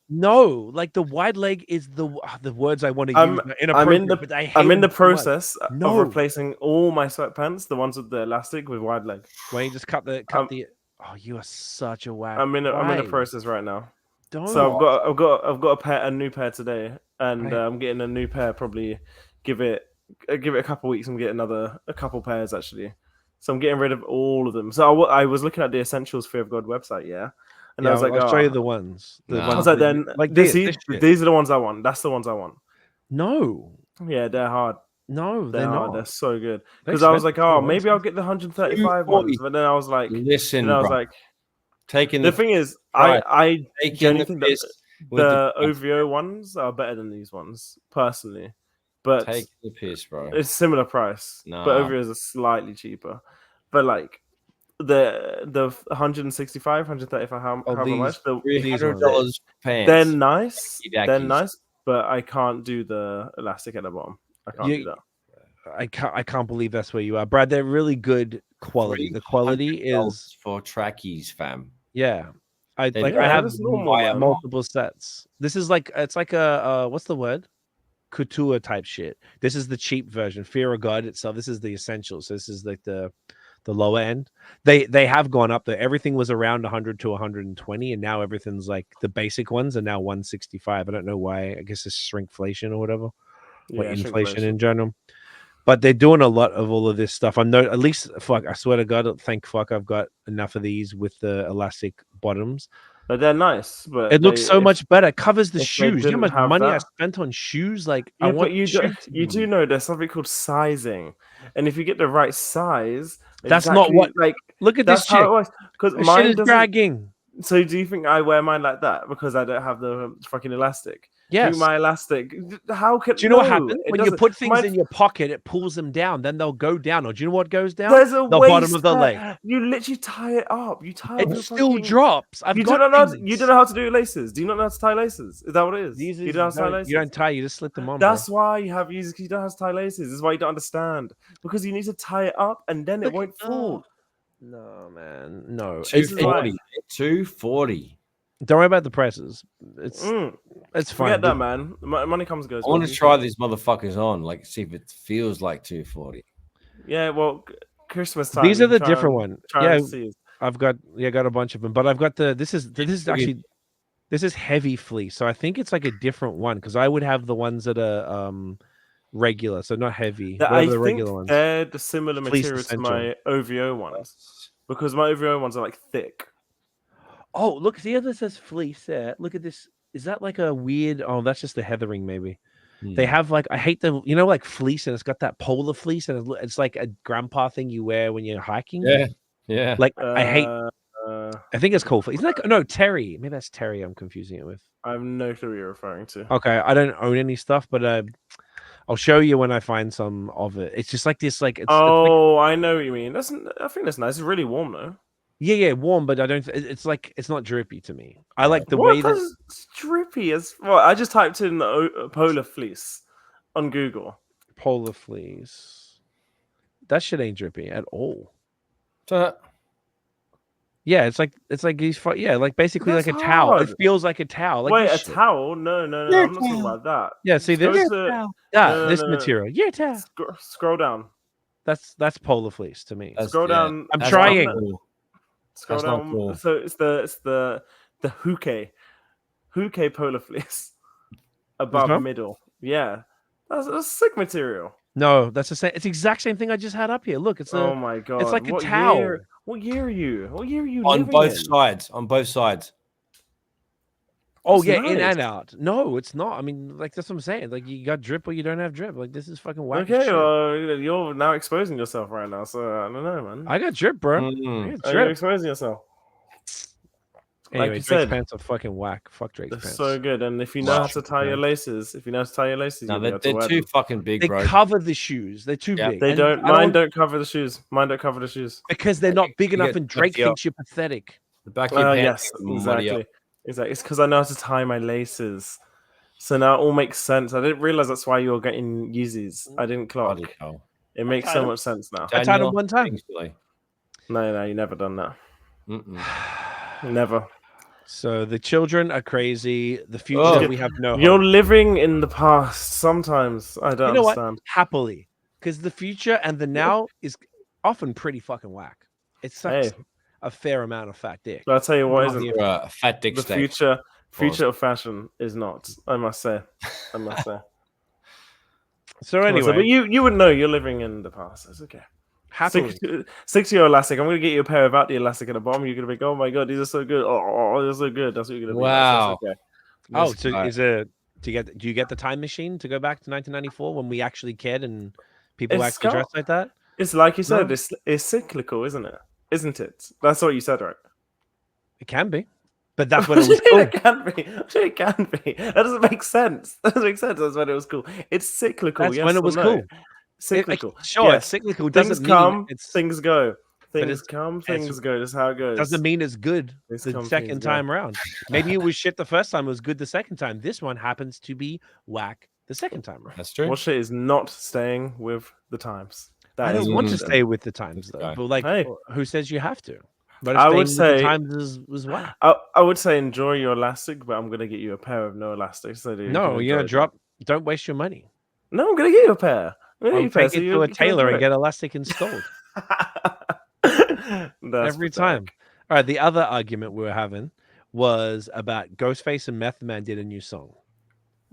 No. Like the wide leg is the words I want to use. I'm in the process of replacing all my sweatpants, the ones with the elastic, with wide leg. Why don't you just cut the? Oh, you are such a whack. I'm in the process right now. Don't. So I've got a new pair today, and I'm getting a new pair. Probably give it a couple weeks and get a couple pairs actually. So I'm getting rid of all of them. So I was looking at the Essentials Fear of God website, and I was like, I'll show you the ones. I was like, then these are the ones I want. That's the ones I want. No. Yeah, they're hard. No, they're not. They're so good. Because I was like, maybe I'll get the 135 ones. But then I was like, listen, I was like, the thing is, I genuinely think that the OVO ones are better than these ones, personally. But take the piss, bro. It's similar price. But OVOs are slightly cheaper. But like the 165, 135, however much, the $300 pants. They're nice. They're nice, but I can't do the elastic at the bottom. I can't do that. I can't believe that's where you are, Brad. They're really good quality. The quality is for trackies, fam. Yeah. I have multiple sets. This is it's like a what's the word? Couture type shit. This is the cheap version. Fear of God itself. This is the Essentials. So this is like the lower end. They have gone up there. Everything was around 100 to 120, and now everything's like the basic ones are now 165. I don't know why. I guess it's shrinkflation or whatever, or inflation in general. But they're doing a lot of all of this stuff. At least I swear to God, thank fuck I've got enough of these with the elastic bottoms. But they're nice, but it looks so much better. It covers the shoes. You know how much money I spent on shoes? Like, but you do know there's something called sizing, and if you get the right size, that's not what. Like, look at this shit. Because mine is dragging. So do you think I wear mine like that because I don't have the fucking elastic? Yes. My elastic. How can? Do you know what happens when you put things in your pocket? It pulls them down. Then they'll go down. Or do you know what goes down? There's the bottom of the leg. You literally tie it up. You tie it. It still drops. You don't know how to do laces. Do you not know how to tie laces? Is that what it is? You don't know how to tie laces. You don't tie. You just slip them on. That's why you don't know how to tie laces. This is why you don't understand, because you need to tie it up and then it won't fall. No, man. No. 240. 240. Don't worry about the prices. It's fine. Forget that, man. Money comes and goes. I want to try these motherfuckers on, like see if it feels like 240. Yeah, well, Christmas time. These are the different one. Yeah, I've got a bunch of them, but I've got this is heavy fleece, so I think it's like a different one because I would have the ones that are regular, so not heavy. I think regular ones. They're the similar material to my OVO ones because my OVO ones are like thick. Oh, look, the other says fleece there. Look at this. Is that like a weird? Oh, that's just the heathering, maybe. They have like, I hate the, like fleece, and it's got that polar fleece, and it's like a grandpa thing you wear when you're hiking. Yeah. Like, I hate, I think it's called fleece. Isn't that, no, terry. Maybe that's terry I'm confusing it with. I have no clue what you're referring to. Okay, I don't own any stuff, but I'll show you when I find some of it. It's just like this, like, it's I know what you mean. I think that's nice. It's really warm though. Yeah, warm, but I don't. It's like it's not drippy to me. I like the way that it's drippy as well. I just typed in polar fleece on Google. Polar fleece. That shit ain't drippy at all. Yeah, it's like these. Yeah, like basically like a towel. It feels like a towel. Like wait, a towel? No. I'm not talking about that. Yeah, see this. This material. Yeah, towel. Scroll down. That's polar fleece to me. Scroll down. I'm trying. Scroll down. Cool. So it's the Huke polar fleece above middle. Yeah, that's sick material. No, that's the same. It's the exact same thing I just had up here. Look, it's oh my god, it's like a towel. What year are you? What year are you? On both sides. On both sides. Oh yeah, nice. In and out. No, it's not. I mean, like that's what I'm saying. Like you got drip or you don't have drip. Like this is fucking wacky. Okay, well, you're now exposing yourself right now, so I don't know, man. I got drip, bro. You're exposing yourself. Anyway, like you Drake's pants are fucking whack. Fuck Drake's pants. So good, and if you know how to tie your laces, no, they're too fucking big, bro. They cover the shoes. They're too big. They don't. Mine don't cover the shoes. Mine don't cover the shoes because they're not big enough, and Drake thinks you're pathetic. The back of your pants. Yes, exactly. It's because I know how to tie my laces. So now it all makes sense. I didn't realize that's why you were getting Yeezys. I didn't clock. It makes so much sense now. I tied them one time. No, you never done that. Never. So the children are crazy. The future, we have no You're hope. living in the past sometimes. I don't understand. What? Happily. Because the future and the now is often pretty fucking whack. It sucks a fair amount of fat dick. But I'll tell you what isn't. A fat dick steak. Future of fashion is not. I must say. So anyway. But you would know you're living in the past. It's okay. Happily. Stick to your elastic. I'm going to get you a pair without the elastic at the bottom. You're going to be like, oh my god, these are so good. Oh, they're so good. That's what you're going to be. Wow. Okay. So do you get the time machine to go back to 1994 when we actually cared and people actually dressed like that? It's like you said, it's cyclical, isn't it? Isn't it? That's what you said, right? It can be. But that's when it was cool. It can be. It can be. That doesn't make sense. That doesn't make sense. That's when it was cool. It's cyclical. That's when it was cool. Cyclical. It's cyclical. Doesn't mean things go. Things come, things go. That's how it goes. Doesn't mean it's good the second time around. Maybe it was shit the first time. It was good the second time. This one happens to be whack the second time around. That's true. What shit is not staying with the times? I don't want to stay with the times though. But who says you have to? But I would say the times was whack. I would say enjoy your elastic, but I'm gonna get you a pair of no elastics. So no, you're gonna drop. Don't waste your money. No, I'm gonna get you a pair. I'll take it to a tailor and get elastic installed. Every time. All right. The other argument we were having was about Ghostface and Method Man did a new song.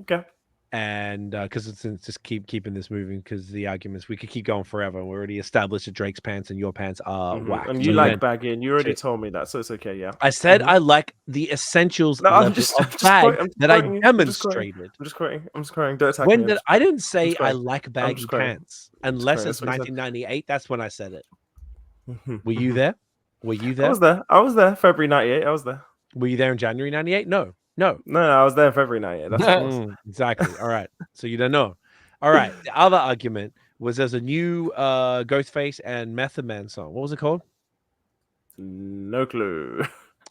Okay. And because it's just keeping this moving, because the arguments we could keep going forever. We already established that Drake's pants and your pants are whack. And you like Baggy, and you already told me that, so it's okay. Yeah, I said I like the essentials of bag that I demonstrated. I'm just quoting. Don't attack me. I didn't say I like baggy pants unless it's 1998. That's when I said it. Were you there? I was there. February 98. I was there. Were you there in January 98? No, I was there in February 98. That's exactly. All right. So you don't know. All right. The other argument was there's a new Ghostface and Method Man song. What was it called? No clue.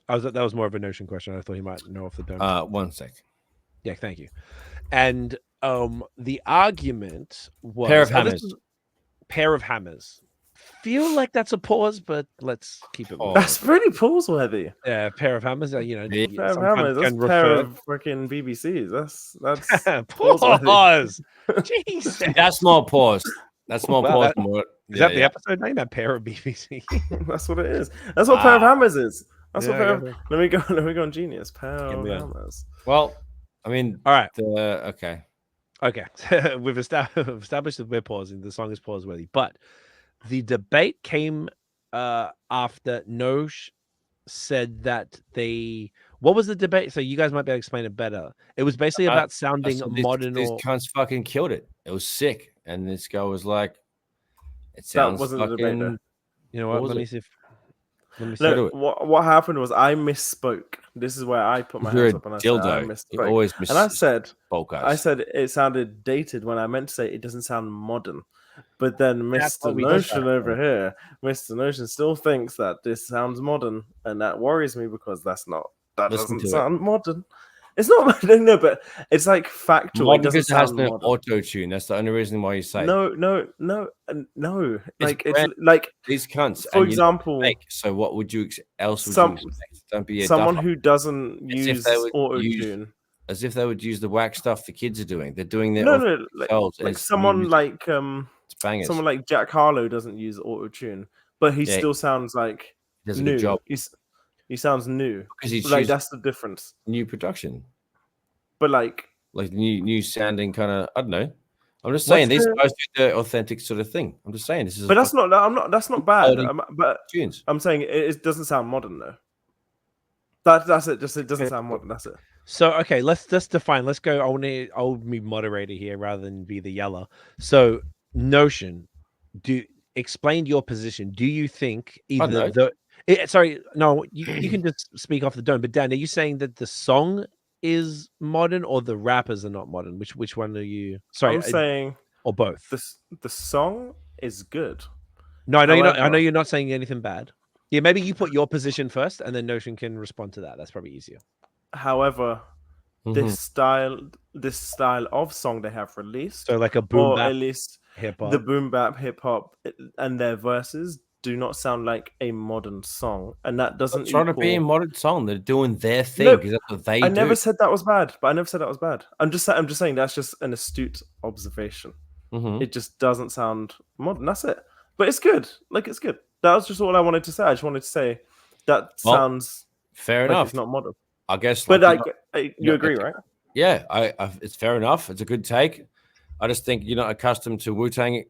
That was more of a notion question. I thought he might know off the dome. 1 sec. Yeah, thank you. And the argument was pair of hammers. Feel like that's a pause, but let's keep it moving. That's pretty pause worthy. Yeah, pair of hammers. Pair of hammers. That's pair of freaking BBCs. That's pause. Jesus. That's more pause. That's more pause. Is that the episode name? A pair of BBC. That's what it is. That's what pair of hammers is. That's what pair of. Let me go on Genius. Pair of hammers. Well, I mean, all right. Okay. We've established that we're pausing. The song is pause worthy, but the debate came after Nosh said that what was the debate? So you guys might be able to explain it better. It was basically about sounding modern. These cunts fucking killed it. It was sick. And this guy was like, it sounds that wasn't fucking... the debate, you know what? Let me see. Look, what happened was I misspoke. This is where I put my hands up and I said I misspoke. You always and I said it sounded dated when I meant to say it doesn't sound modern. But then Mr. Notion over here, Mr. Notion still thinks that this sounds modern, and that worries me because that doesn't sound modern. It's not no, but it's like factual. Modern because it has no auto tune. That's the only reason why you say no. Like it's like these cunts. For example, so what would you else? Don't be someone who doesn't use auto tune. As if they would use the whack stuff the kids are doing. They're doing their like someone like someone like Jack Harlow doesn't use auto tune, but he still sounds like he does a good job. He sounds new because like that's the difference. New production, but like new sounding kind of. I don't know. I'm just saying these guys do the authentic sort of thing. I'm just saying this is. But that's not. That's not bad. But tunes. I'm saying it doesn't sound modern though. That's it. Just it doesn't sound modern. That's it. So okay, let's define. Let's go. I'll be moderator here rather than be the yeller. So Notion, explain your position. Do you think either you can just speak off the dome. But Dan, are you saying that the song is modern or the rappers are not modern? Which one are you? Sorry, I'm saying or both. The song is good. No, I know you're not. I know you're not saying anything bad. Yeah, maybe you put your position first, and then Notion can respond to that. That's probably easier. However, this style of song they have released. So like a boom bap, or at least hip-hop. The boom bap hip hop and their verses do not sound like a modern song, and that doesn't trying to be a modern song. They're doing their thing because that's what they do. I never said that was bad, I'm just saying that's just an astute observation. It just doesn't sound modern. That's it. But it's good. Like, it's good. That was just all I wanted to say. I just wanted to say that sounds fair enough. It's not modern, I guess. But you agree, right? Yeah, it's fair enough. It's a good take. I just think you're not accustomed to Wu-Tang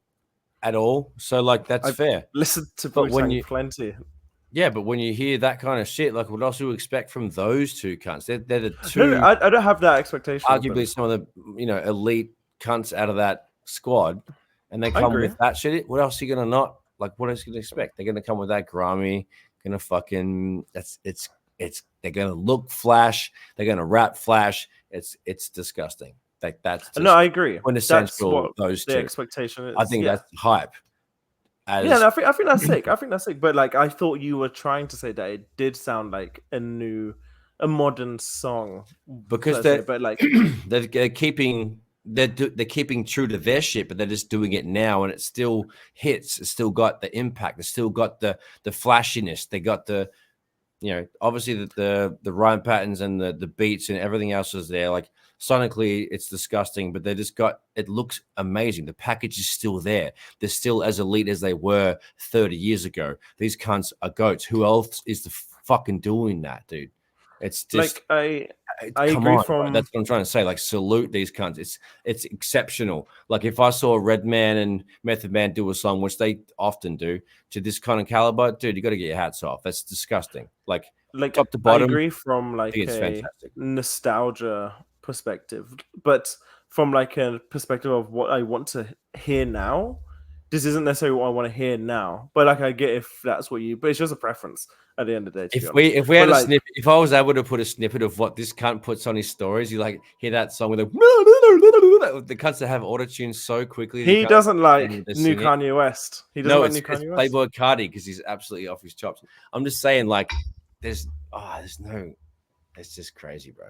at all, so like that's fair. Listen to Wu-Tang plenty. Yeah, but when you hear that kind of shit, like what else do you expect from those two cunts? They're the two. No, I don't have that expectation. Arguably, some of the elite cunts out of that squad, and they come with that shit. What else are you gonna not like? What else are you gonna expect? They're gonna come with that grimy, gonna fucking. They're gonna look flash. They're gonna rap flash. It's disgusting. Like that's no, I agree. That's what those the expectation is. I think that's hype. I think that's sick. I think that's sick. But like, I thought you were trying to say that it did sound like a modern song because they're keeping true to their shit, but they're just doing it now, and it still hits. It's still got the impact. It's still got the flashiness. They got the obviously the rhyme patterns and the beats and everything else is there. Like sonically, it's disgusting, but it looks amazing. The package is still there. They're still as elite as they were 30 years ago. These cunts are goats. Who else is fucking doing that, dude? It's just like I agree. That's what I'm trying to say. Like, salute these cunts. It's exceptional. Like, if I saw Redman and Method Man do a song, which they often do, to this kind of caliber, dude, you got to get your hats off. That's disgusting. Like top to bottom. I agree from like a nostalgia perspective, but from like a perspective of what I want to hear now, this isn't necessarily what I want to hear now. But like, I get if that's what but it's just a preference at the end of the day. If we had a snippet, if I was able to put a snippet of what this cunt puts on his stories, you like hear that song with the cunts that have auto-tune so quickly. He doesn't like new Kanye West. He doesn't like new Kanye West. Playboy Cardi because he's absolutely off his chops. I'm just saying, like, it's just crazy, bro.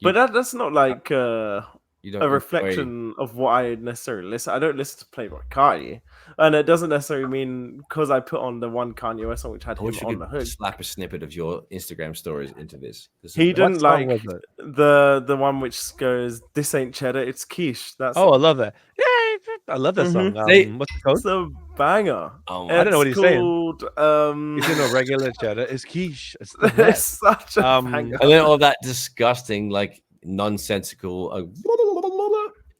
But that's not like a reflection of what I necessarily listen. I don't listen to Playboy Cardi, and it doesn't necessarily mean because I put on the one Kanye West song which had him on the hook. Slap a snippet of your Instagram stories into this. He didn't like the one which goes, "This ain't cheddar, it's quiche." That's I love that. Yeah, I love that song. What's it called? It's a banger. I don't know what he's saying. It's in a regular cheddar. It's quiche. It's such a banger. And then all that disgusting, like, nonsensical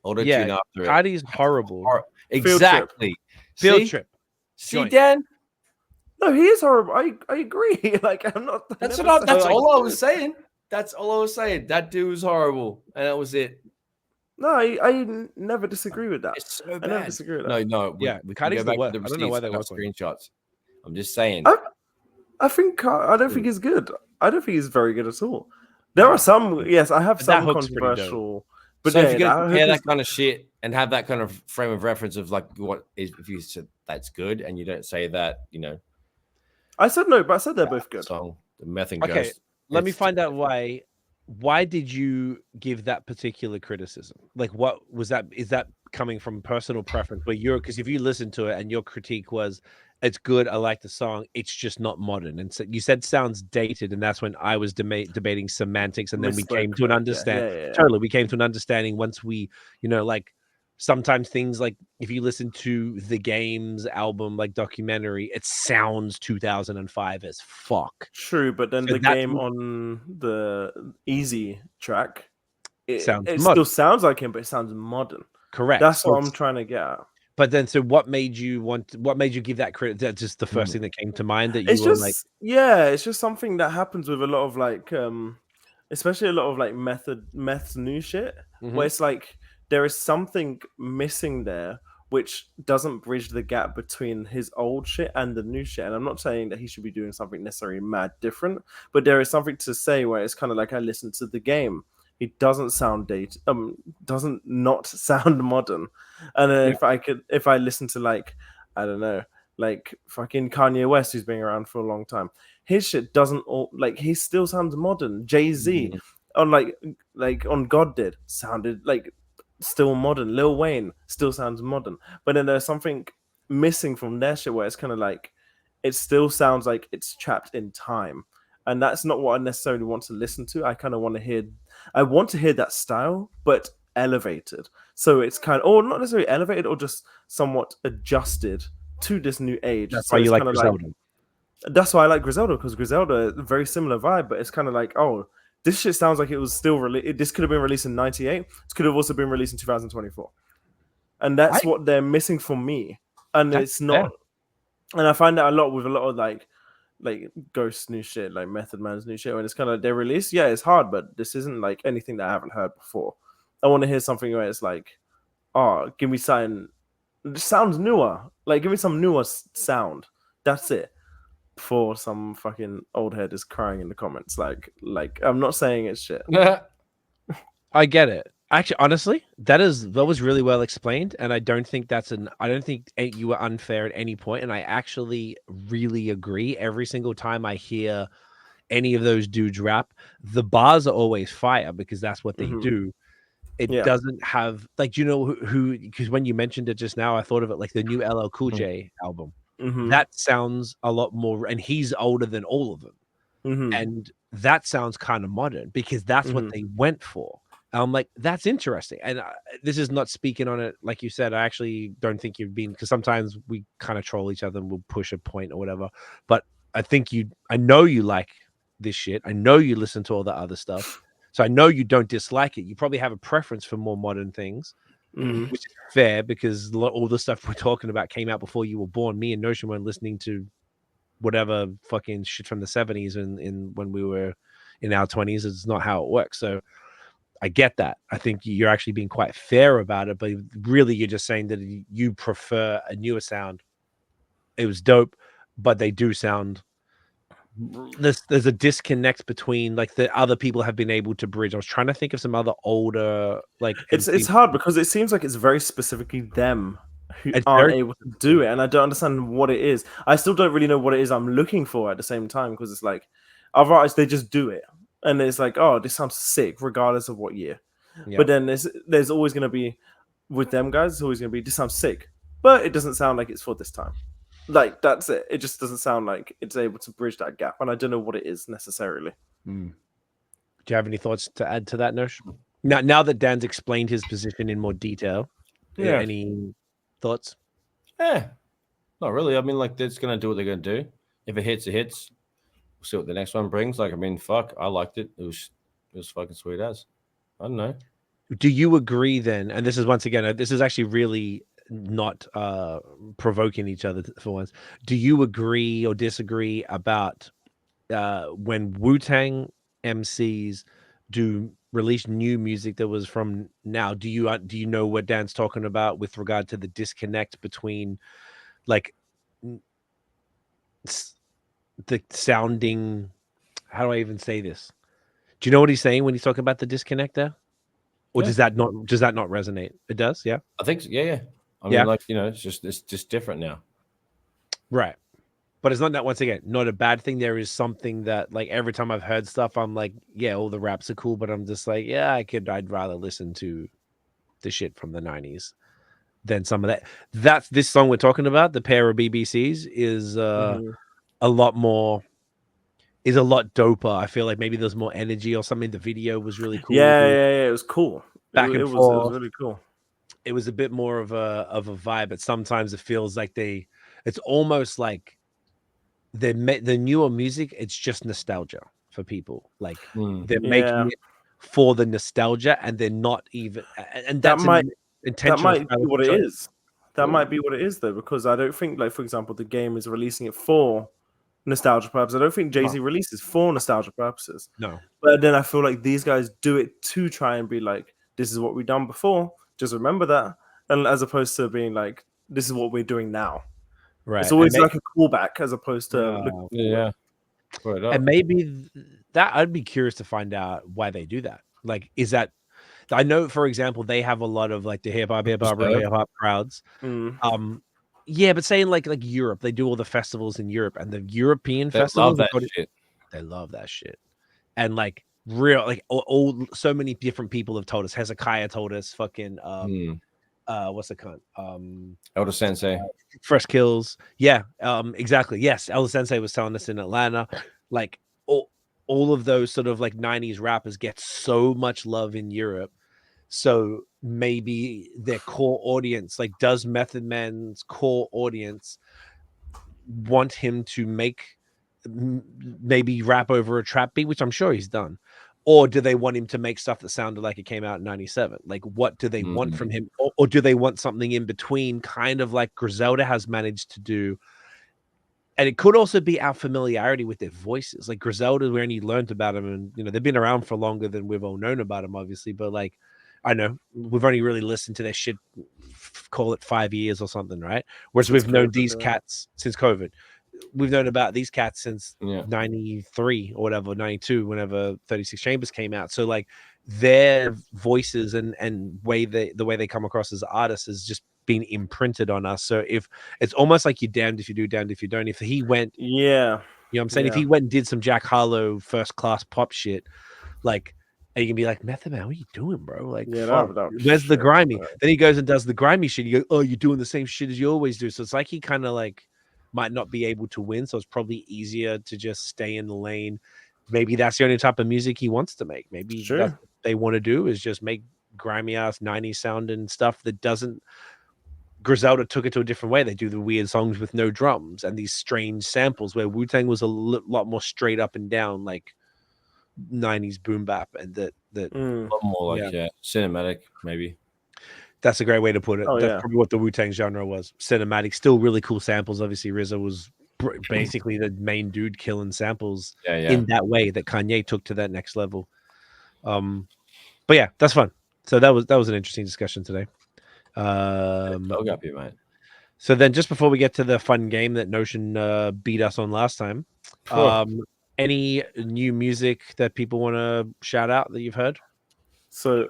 auto-tune after it. Cardi's horrible. Exactly. Field trip. See, Dan? No, he is horrible. I agree. Like, I'm not. That's all I was saying. That's all I was saying. That dude was horrible, and that was it. No, I never disagree with that. It's so bad. I never disagree with that. No. We Cardi's the worst. I don't know why they want screenshots. I'm just saying. I don't think he's good. I don't think he's very good at all. There are some. Yes, I have some controversial. But so if you're gonna compare that kind of shit and have that kind of frame of reference of like what is, if you said that's good and you don't say that, I said no, but I said they're both good. Song, the Meth and Ghost. Okay, let me find out why. Why did you give that particular criticism? Like, what was that? Is that coming from personal preference? Because if you listen to it and your critique was, it's good, I like the song, it's just not modern. And so you said sounds dated, and that's when I was debating semantics, and then we came to an understanding. Yeah. Totally, we came to an understanding once we, like, sometimes things like if you listen to the Game's album, like documentary, it sounds 2005 as fuck. True, but then the Game on the Easy track, it still sounds like him, but it sounds modern. Correct. That's what I'm trying to get at. But then, so what made you give that credit? That's just the first thing that came to mind. That it's just something that happens with a lot of like, especially a lot of like Meth's new shit, where it's like there is something missing there which doesn't bridge the gap between his old shit and the new shit. And I'm not saying that he should be doing something necessarily mad different, but there is something to say where it's kind of like I listened to the Game. It doesn't sound dated, doesn't not sound modern. And then if I listen to like, I don't know, like fucking Kanye West, who's been around for a long time, his shit doesn't he still sounds modern. Jay-Z, on on God did sounded like still modern. Lil Wayne still sounds modern, but then there's something missing from their shit where it's kind of like it still sounds like it's trapped in time, and that's not what I necessarily want to listen to. I kind of want to hear that style, but elevated. So it's kind of, or not necessarily elevated, or just somewhat adjusted to this new age. That's so why you like Griselda. Griselda. That's why I like Griselda, because Griselda, very similar vibe, but it's kind of like, oh, this shit sounds like it was still released. This could have been released in '98. This could have also been released in 2024, and that's what they're missing from me. And it's not. Fair. And I find that a lot with a lot of like Ghost's new shit, like Method Man's new shit, when it's kind of like they release. Yeah, it's hard, but this isn't like anything that I haven't heard before. I want to hear something where it's like, oh, give me something. It sounds newer. Like, give me some newer sound. That's it. Before some fucking old head is crying in the comments, like I'm not saying it's shit. I get it. Actually, honestly, that was really well explained, and I don't think you were unfair at any point. And I actually really agree. Every single time I hear any of those dudes rap, the bars are always fire because that's what they do. It doesn't have like, you know who? Because when you mentioned it just now, I thought of it like the new LL Cool J album. That sounds a lot more, and he's older than all of them, and that sounds kind of modern because that's what they went for. I'm like, that's interesting, and this is not speaking on it like you said. I actually don't think you've been, because sometimes we kind of troll each other and we'll push a point or whatever. But I know you like this shit. I know you listen to all the other stuff, so I know you don't dislike it. You probably have a preference for more modern things. Which is fair because all the stuff we're talking about came out before you were born. Me and Notion weren't listening to whatever fucking shit from the 70s and when we were in our 20s. It's not how it works. So I get that. I think you're actually being quite fair about it, but really you're just saying that you prefer a newer sound. It was dope, but they do sound. There's a disconnect between like the other people have been able to bridge. I was trying to think of some other older like it's hard because it seems like it's very specifically them who aren't able to do it, and I don't understand what it is. I still don't really know what it is I'm looking for at the same time, because it's like other artists, they just do it and it's like, oh, this sounds sick regardless of what year. But then there's always going to be, with them guys, it's always going to be, this sounds sick, but it doesn't sound like it's for this time. Like, that's it. It just doesn't sound like it's able to bridge that gap, and I don't know what it is necessarily. Do you have any thoughts to add to that, Nosh? Now that Dan's explained his position in more detail, any thoughts? Yeah, not really. I mean, like, they're just gonna do what they're gonna do. If it hits, it hits. We'll see what the next one brings. Like, I mean, fuck, I liked it. It was fucking sweet as. I don't know. Do you agree then? And this is once again, this is actually really not provoking each other for once. Do you agree or disagree about when Wu-Tang MCs release new music that was from now? Do you know what Dan's talking about with regard to the disconnect between like the sounding? How do I even say this? Do you know what he's saying when he's talking about the disconnect there? Or does that not resonate? It does, yeah. I think so. Yeah. I mean, like, you know, it's just different now. Right. But it's not once again, not a bad thing. There is something that, like, every time I've heard stuff, I'm like, yeah, all the raps are cool, but I'm just like, yeah, I'd rather listen to the shit from the 90s than some of that. That's this song we're talking about, the pair of BBCs, is a lot doper. I feel like maybe there's more energy or something. The video was really cool. Yeah, it was cool. It was really cool. It was a bit more of a vibe, but sometimes it feels like it's almost like the newer music, it's just nostalgia for people. Like they're making it for the nostalgia, and they're not even, and that's intentional. That might be what it is. That might be what it is, though, because I don't think, like, for example, the game is releasing it for nostalgia purposes. I don't think Jay-Z releases for nostalgia purposes. No. But then I feel like these guys do it to try and be like, this is what we've done before. Just remember that. And as opposed to being like, this is what we're doing now. Right. It's always like a callback as opposed to And maybe that I'd be curious to find out why they do that. Like, is that, I know, for example, they have a lot of like the hip hop crowds. Yeah, but saying like Europe, they do all the festivals in Europe, and the European festivals, love that shit. They love that shit. And like real, like all so many different people have told us. Hezekiah told us, fucking what's the cunt? Elder Sensei. Fresh Kills. Yeah, exactly. Yes, Elder Sensei was telling us in Atlanta, like all of those sort of like 90s rappers get so much love in Europe. So maybe their core audience, like, does Method Man's core audience want him to maybe rap over a trap beat, which I'm sure he's done, or do they want him to make stuff that sounded like it came out in 97? Like, what do they want from him, or do they want something in between, kind of like Griselda has managed to do? And it could also be our familiarity with their voices. Like, Griselda, we only learned about them, and you know, they've been around for longer than we've all known about them, obviously, but like, I know we've only really listened to their shit, call it 5 years or something, right? Whereas we've known these cats since COVID. We've known about these cats since 93 or whatever, 92, whenever 36 Chambers came out. So like, their voices and the way they come across as artists has just been imprinted on us. So if it's almost like you're damned if you do, damned if you don't. If he went, you know what I'm saying? If he went and did some Jack Harlow first class pop shit, like, and you can be like, Method Man, what are you doing, bro? Like, fuck, where's the grimy? Then he goes and does the grimy shit. You go, oh, you're doing the same shit as you always do. So it's like he kind of like might not be able to win. So it's probably easier to just stay in the lane. Maybe that's the only type of music he wants to make. Maybe that's what they want to do, is just make grimy ass 90s sounding stuff that doesn't. Griselda took it to a different way. They do the weird songs with no drums and these strange samples, where Wu-Tang was a lot more straight up and down, like 90s boom bap, and that a lot more like cinematic, maybe. That's a great way to put it. That's probably what the Wu-Tang genre was. Cinematic, still really cool samples. Obviously, RZA was basically the main dude killing samples in that way that Kanye took to that next level. But yeah, that's fun. So that was an interesting discussion today. Up here, mate. So then, just before we get to the fun game that Notion beat us on last time, any new music that people want to shout out that you've heard? So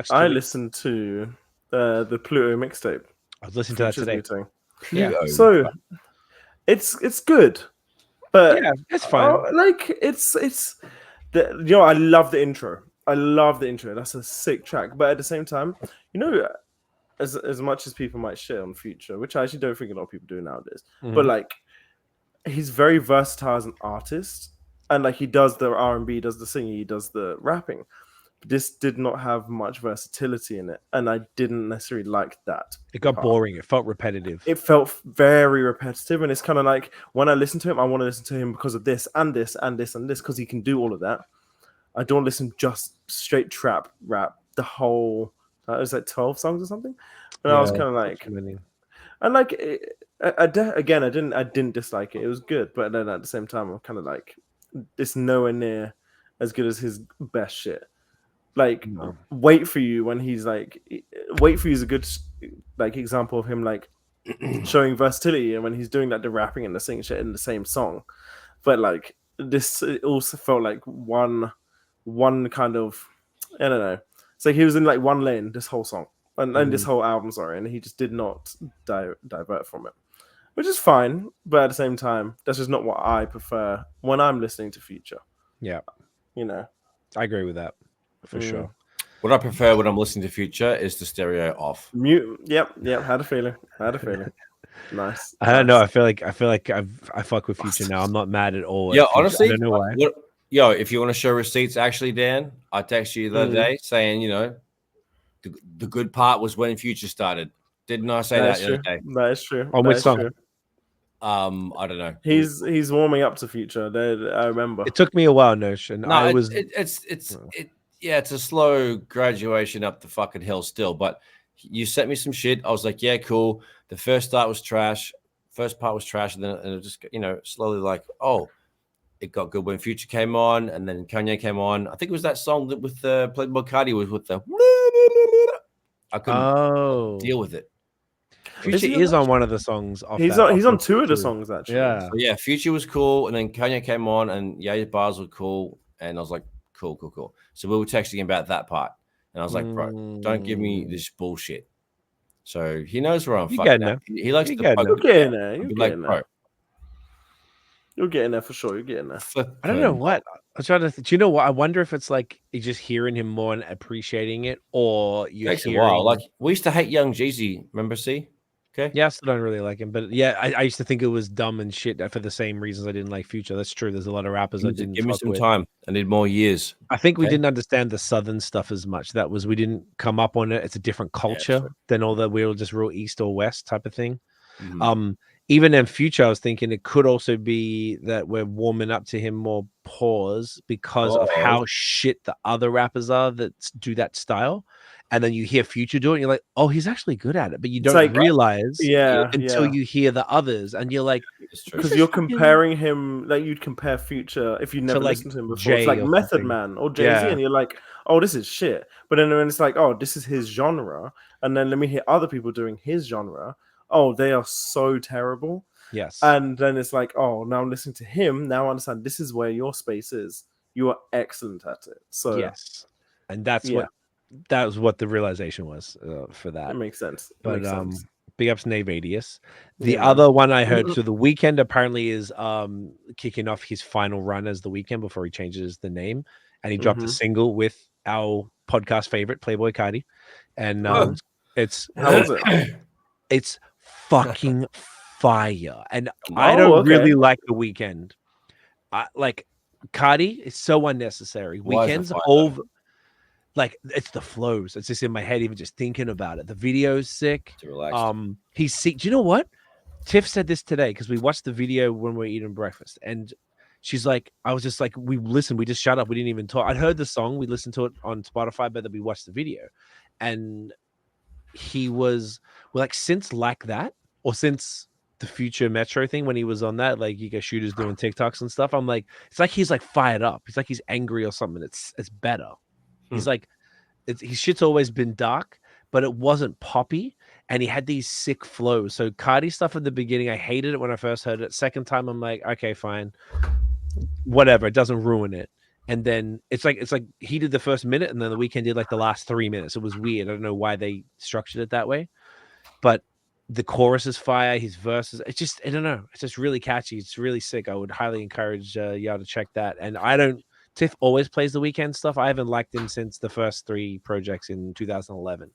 I listened to the Pluto mixtape. I was listening to that today. So it's good, but yeah, it's fine. Like it's I love the intro. That's a sick track. But at the same time, you know, as much as people might shit on Future, which I actually don't think a lot of people do nowadays, but like, he's very versatile as an artist, and like, he does the R&B, does the singing, he does the rapping. This did not have much versatility in it, and I didn't necessarily like that. It got boring. It felt repetitive. It felt very repetitive, and it's kind of like, when I listen to him, I want to listen to him because of this and this and this and this, because he can do all of that. I don't listen just straight trap rap the whole. It was like 12 songs or something, and I was kind of like, and like, I didn't dislike it. It was good, but then at the same time, I'm kind of like, it's nowhere near as good as his best shit. Like, Wait For You, when he's like, Wait For You is a good like example of him like showing versatility, and when he's doing like the rapping and the singing shit in the same song. But like, this, it also felt like one kind of, I don't know. So he was in like one lane this whole song and this whole album, sorry, and he just did not divert from it, which is fine. But at the same time, that's just not what I prefer when I'm listening to Future. Yeah, you know, I agree with that for sure. What I prefer when I'm listening to Future is the stereo off. Mute. Yep. Had a feeling. Nice. I don't know. I feel like I fuck with Future now. I'm not mad at all. Yeah, honestly, I don't know why. If you want to show receipts, actually, Dan, I texted you the other day saying, you know, the good part was when Future started. Didn't I say that the other day? That is true. On which song? I don't know. He's warming up to Future. I remember. It took me a while, Notion. No, it's a slow graduation up the fucking hill still. But you sent me some shit. I was like, yeah, cool. The first part was trash. And then it just, you know, slowly like, oh, it got good when Future came on, and then Kanye came on. I think it was that song that with the Playboy Cardi was with the. I couldn't deal with it. Future is on one of the songs. He's on two of the songs actually. Yeah, so yeah. Future was cool, and then Kanye came on, and yeah, bars were cool, and I was like, cool. So we were texting about that part, and I was like, bro, don't give me this bullshit. So he knows where I'm fucking at. He likes to fuck. You're getting there. Like, bro. You'll get in there for sure. You'll get in there. I don't know what. I'm trying to. Do you know what? I wonder if it's like you're just hearing him more and appreciating it, or you takes hearing... a while. Like we used to hate Young Jeezy. Remember, C? Okay. Yeah, I still don't really like him, but yeah, I used to think it was dumb and shit for the same reasons I didn't like Future. That's true. There's a lot of rappers I didn't. Give me some time. I need more years. I think we didn't understand the Southern stuff as much. We didn't come up on it. It's a different culture than all that. We were just real East or West type of thing. Even in Future, I was thinking it could also be that we're warming up to him more because of how shit the other rappers are that do that style. And then you hear Future do it, and you're like, oh, he's actually good at it. But you don't realize until you hear the others, and you're like, because you're comparing him, like you'd compare Future if you never listened to him before. It's like Method Man or Jay-Z, and you're like, oh, this is shit. But then when it's like, oh, this is his genre, and then let me hear other people doing his genre. Oh, they are so terrible. Yes. And then it's like, oh, now I'm listening to him. Now I understand this is where your space is. You are excellent at it. So yes. And that was what the realization was for that. It makes sense. But big ups Nave Adius. The other one I heard, so The Weeknd apparently is kicking off his final run as The Weeknd before he changes the name. And he dropped a single with our podcast favorite, Playboy Cardi. And it's how is it? It's fucking fire. And I don't really like The Weeknd. Like Cardi is so unnecessary. Weeknd's over. Like it's the flows. It's just in my head, even just thinking about it. The video's sick. He's sick. Do you know what? Tiff said this today because we watched the video when we were eating breakfast, and she's like, I was just like, we listened, we just shut up, we didn't even talk. I'd heard the song, we listened to it on Spotify, but then we watched the video, and he was like, since like that, or since the Future Metro thing when he was on that, like you get shooters doing TikToks and stuff. I'm like, it's like he's like fired up. He's like he's angry or something. It's better. He's like, his shit's always been dark, but it wasn't poppy, and he had these sick flows. So Cardi stuff at the beginning, I hated it when I first heard it. Second time, I'm like, okay, fine, whatever. It doesn't ruin it. And then it's like he did the first minute, and then The Weeknd did like the last 3 minutes. It was weird. I don't know why they structured it that way, but the chorus is fire. His verses, it's just, I don't know. It's just really catchy. It's really sick. I would highly encourage y'all to check that. And Tiff always plays The Weeknd stuff. I haven't liked him since the first 3 projects in 2011.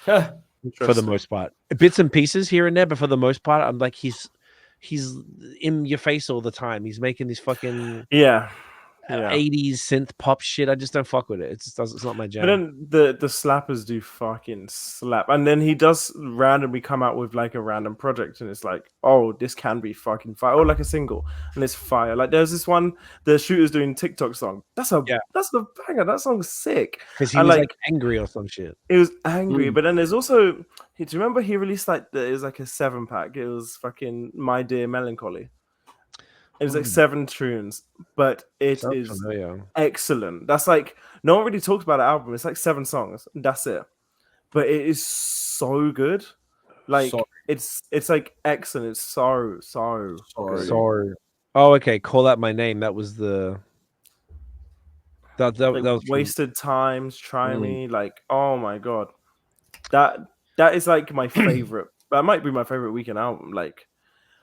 For the most part, bits and pieces here and there, but for the most part, I'm like, he's in your face all the time. He's making these fucking 80s synth pop shit. I just don't fuck with it. It's not my jam. But then the slappers do fucking slap, and then he does randomly come out with like a random project, and it's like, oh, this can be fucking fire, or like a single, and it's fire. Like there's this one, the Shooters doing TikTok song. That's a banger. That song's sick. Because he was like angry or some shit. It was angry, but then there's also, do you remember he released like it was like a 7-pack? It was fucking My Dear Melancholy. It was like 7 tunes, but it is excellent. That's like, no one really talks about the album. It's like 7 songs. That's it. But it is so good. Like it's like excellent. It's so good. Oh, okay. Call Out My Name. That was the that was Wasted Times. Try Me. Like, oh my god, that is like my favorite. That might be my favorite Weeknd album. Like.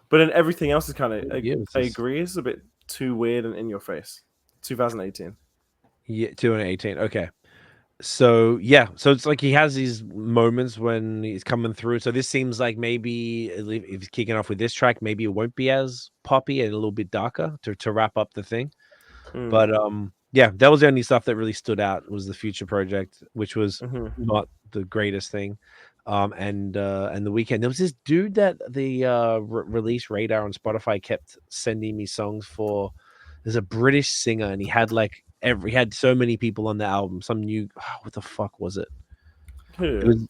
But then everything else is kind of, I agree, it's a bit too weird and in your face. 2018. Yeah, 2018. Okay. So, yeah. So it's like he has these moments when he's coming through. So this seems like maybe if he's kicking off with this track, maybe it won't be as poppy and a little bit darker to wrap up the thing. But yeah, that was the only stuff that really stood out was the Future project, which was not the greatest thing. And The Weeknd. There was this dude that the release radar on Spotify kept sending me songs for. There's a British singer, and he had like he had so many people on the album. Some new, what the fuck was it? It was,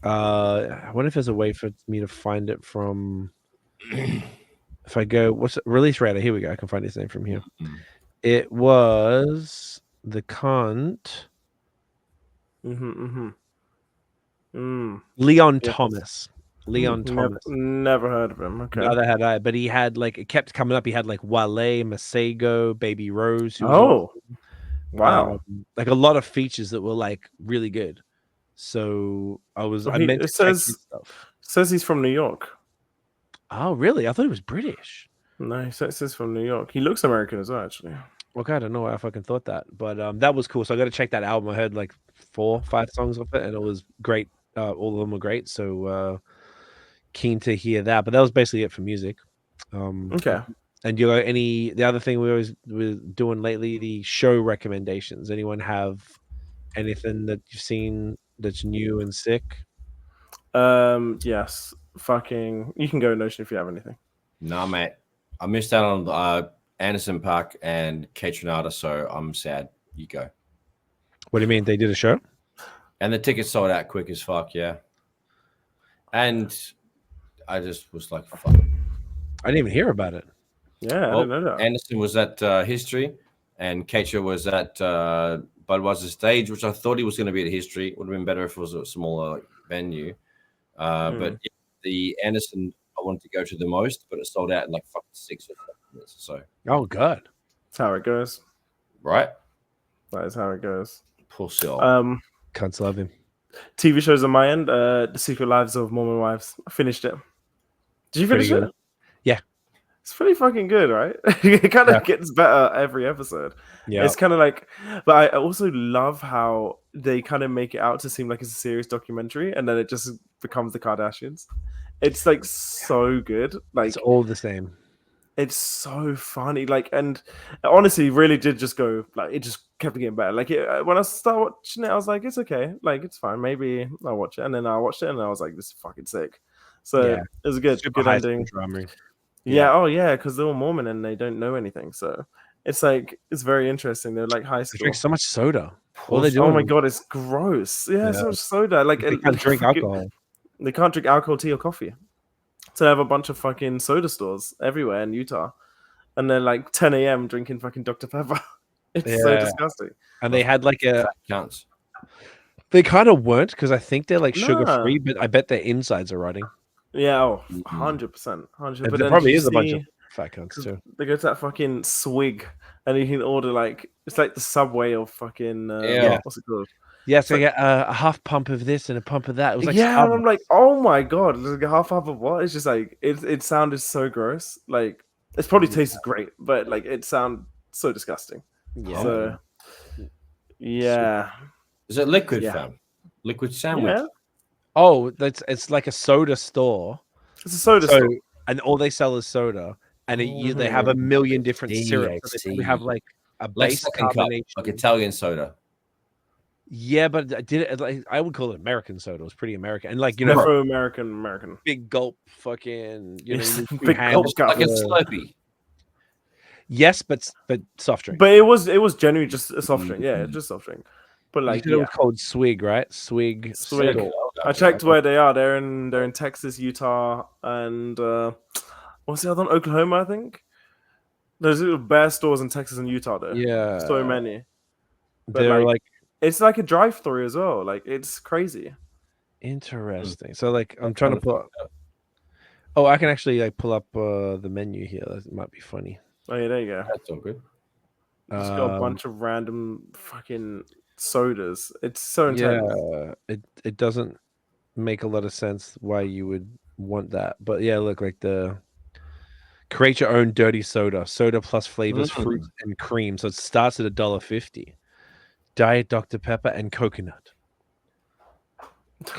I wonder if there's a way for me to find it from. If I go, what's it? Release radar? Here we go. I can find his name from here. It was the cunt. Leon Thomas. Leon Thomas. Never heard of him. Okay. Neither had I. But he had like, it kept coming up. He had like Wale, Masego, Baby Rose. Wow. Like a lot of features that were like really good. So it says he's from New York. Oh, really? I thought he was British. No, he says from New York. He looks American as well, actually. Okay, I don't know why I fucking thought that, but that was cool. So I got to check that album. I heard like 4 or 5 songs of it, and it was great. All of them were great. So keen to hear that. But that was basically it for music. Okay. And you know, the other thing we're doing lately, the show recommendations. Anyone have anything that you've seen that's new and sick? Yes. Fucking, you can go, Notion, if you have anything. Nah, mate. I missed out on Anderson .Paak and Kate Renata, so I'm sad. You go. What do you mean? They did a show? And the tickets sold out quick as fuck, yeah. And I just was like, fuck. I didn't even hear about it. Yeah, I didn't know that. Anderson was at History, and Keisha was at Budweiser Stage, which I thought he was going to be at History. Would have been better if it was a smaller venue. But yeah, the Anderson, I wanted to go to the most, but it sold out in like fucking 6 or 7 minutes. So, oh, God. That's how it goes. Right? That is how it goes. Poor soul. Cunts love him. TV shows on my end, The Secret Lives of Mormon Wives. I finished it. Did you finish it? Yeah. It's pretty fucking good, right? It kind of gets better every episode. Yeah. It's kind of like, but I also love how they kind of make it out to seem like it's a serious documentary, and then it just becomes the Kardashians. It's like so good. Like it's all the same. It's so funny. Like, and honestly, really did just go, like, it just kept getting better. Like, when I started watching it, I was like, it's okay. Like, it's fine. Maybe I'll watch it. And then I watched it, and I was like, this is fucking sick. So it was a good ending. Yeah. Oh, yeah. Because they're all Mormon and they don't know anything. So it's like, it's very interesting. They're like high school. They drink so much soda. What are they doing? Oh my God, it's gross. Yeah, so much soda. Like, they can't drink alcohol. They can't drink alcohol, tea, or coffee. So they have a bunch of fucking soda stores everywhere in Utah. And they're like 10 a.m. drinking fucking Dr. Pepper. It's so disgusting. And they had like counts. They kind of weren't, because I think they're like sugar-free, but I bet their insides are rotting. Yeah, 100%. 100%. But there probably is a bunch of fat cunts too. They go to that fucking swig, and you can order like, it's like the Subway of fucking, what's it called? Yeah, so I get a half pump of this and a pump of that. It was like and I'm like, oh my God, like a half of what? It's just like, it sounded so gross. Like, it's probably tasted great, but like, it sounded so disgusting. Yeah. So, yeah. Is it liquid, fam? Liquid sandwich? Yeah. Oh, it's like a soda store. It's a soda store. And all they sell is soda. And they have a million different syrups. So we have like a base carbonation. Like Italian soda. Yeah, but I would call it American soda. It was pretty American, and like, you know, American, big gulp, fucking, you know, big gulp, like a Slurpee. Yes, but soft drink. But it was genuinely just a soft drink. Yeah, just soft drink. But like, it was called Swig, right? Swig. I checked where they are. They're in Texas, Utah, and what's the other one? Oklahoma, I think. There's little bear stores in Texas and Utah there. Yeah, so many. But they're like it's like a drive-through as well. Like, it's crazy. Interesting. So like, I'm trying to pull up. Oh, I can actually like pull up the menu here. That might be funny. Oh yeah, there you go. That's all good. Just got a bunch of random fucking sodas. It's so intense. Yeah, it doesn't make a lot of sense why you would want that. But yeah, look, like the create your own dirty soda plus flavors, fruit and cream. So it starts at $1.50. Diet Dr. Pepper and coconut.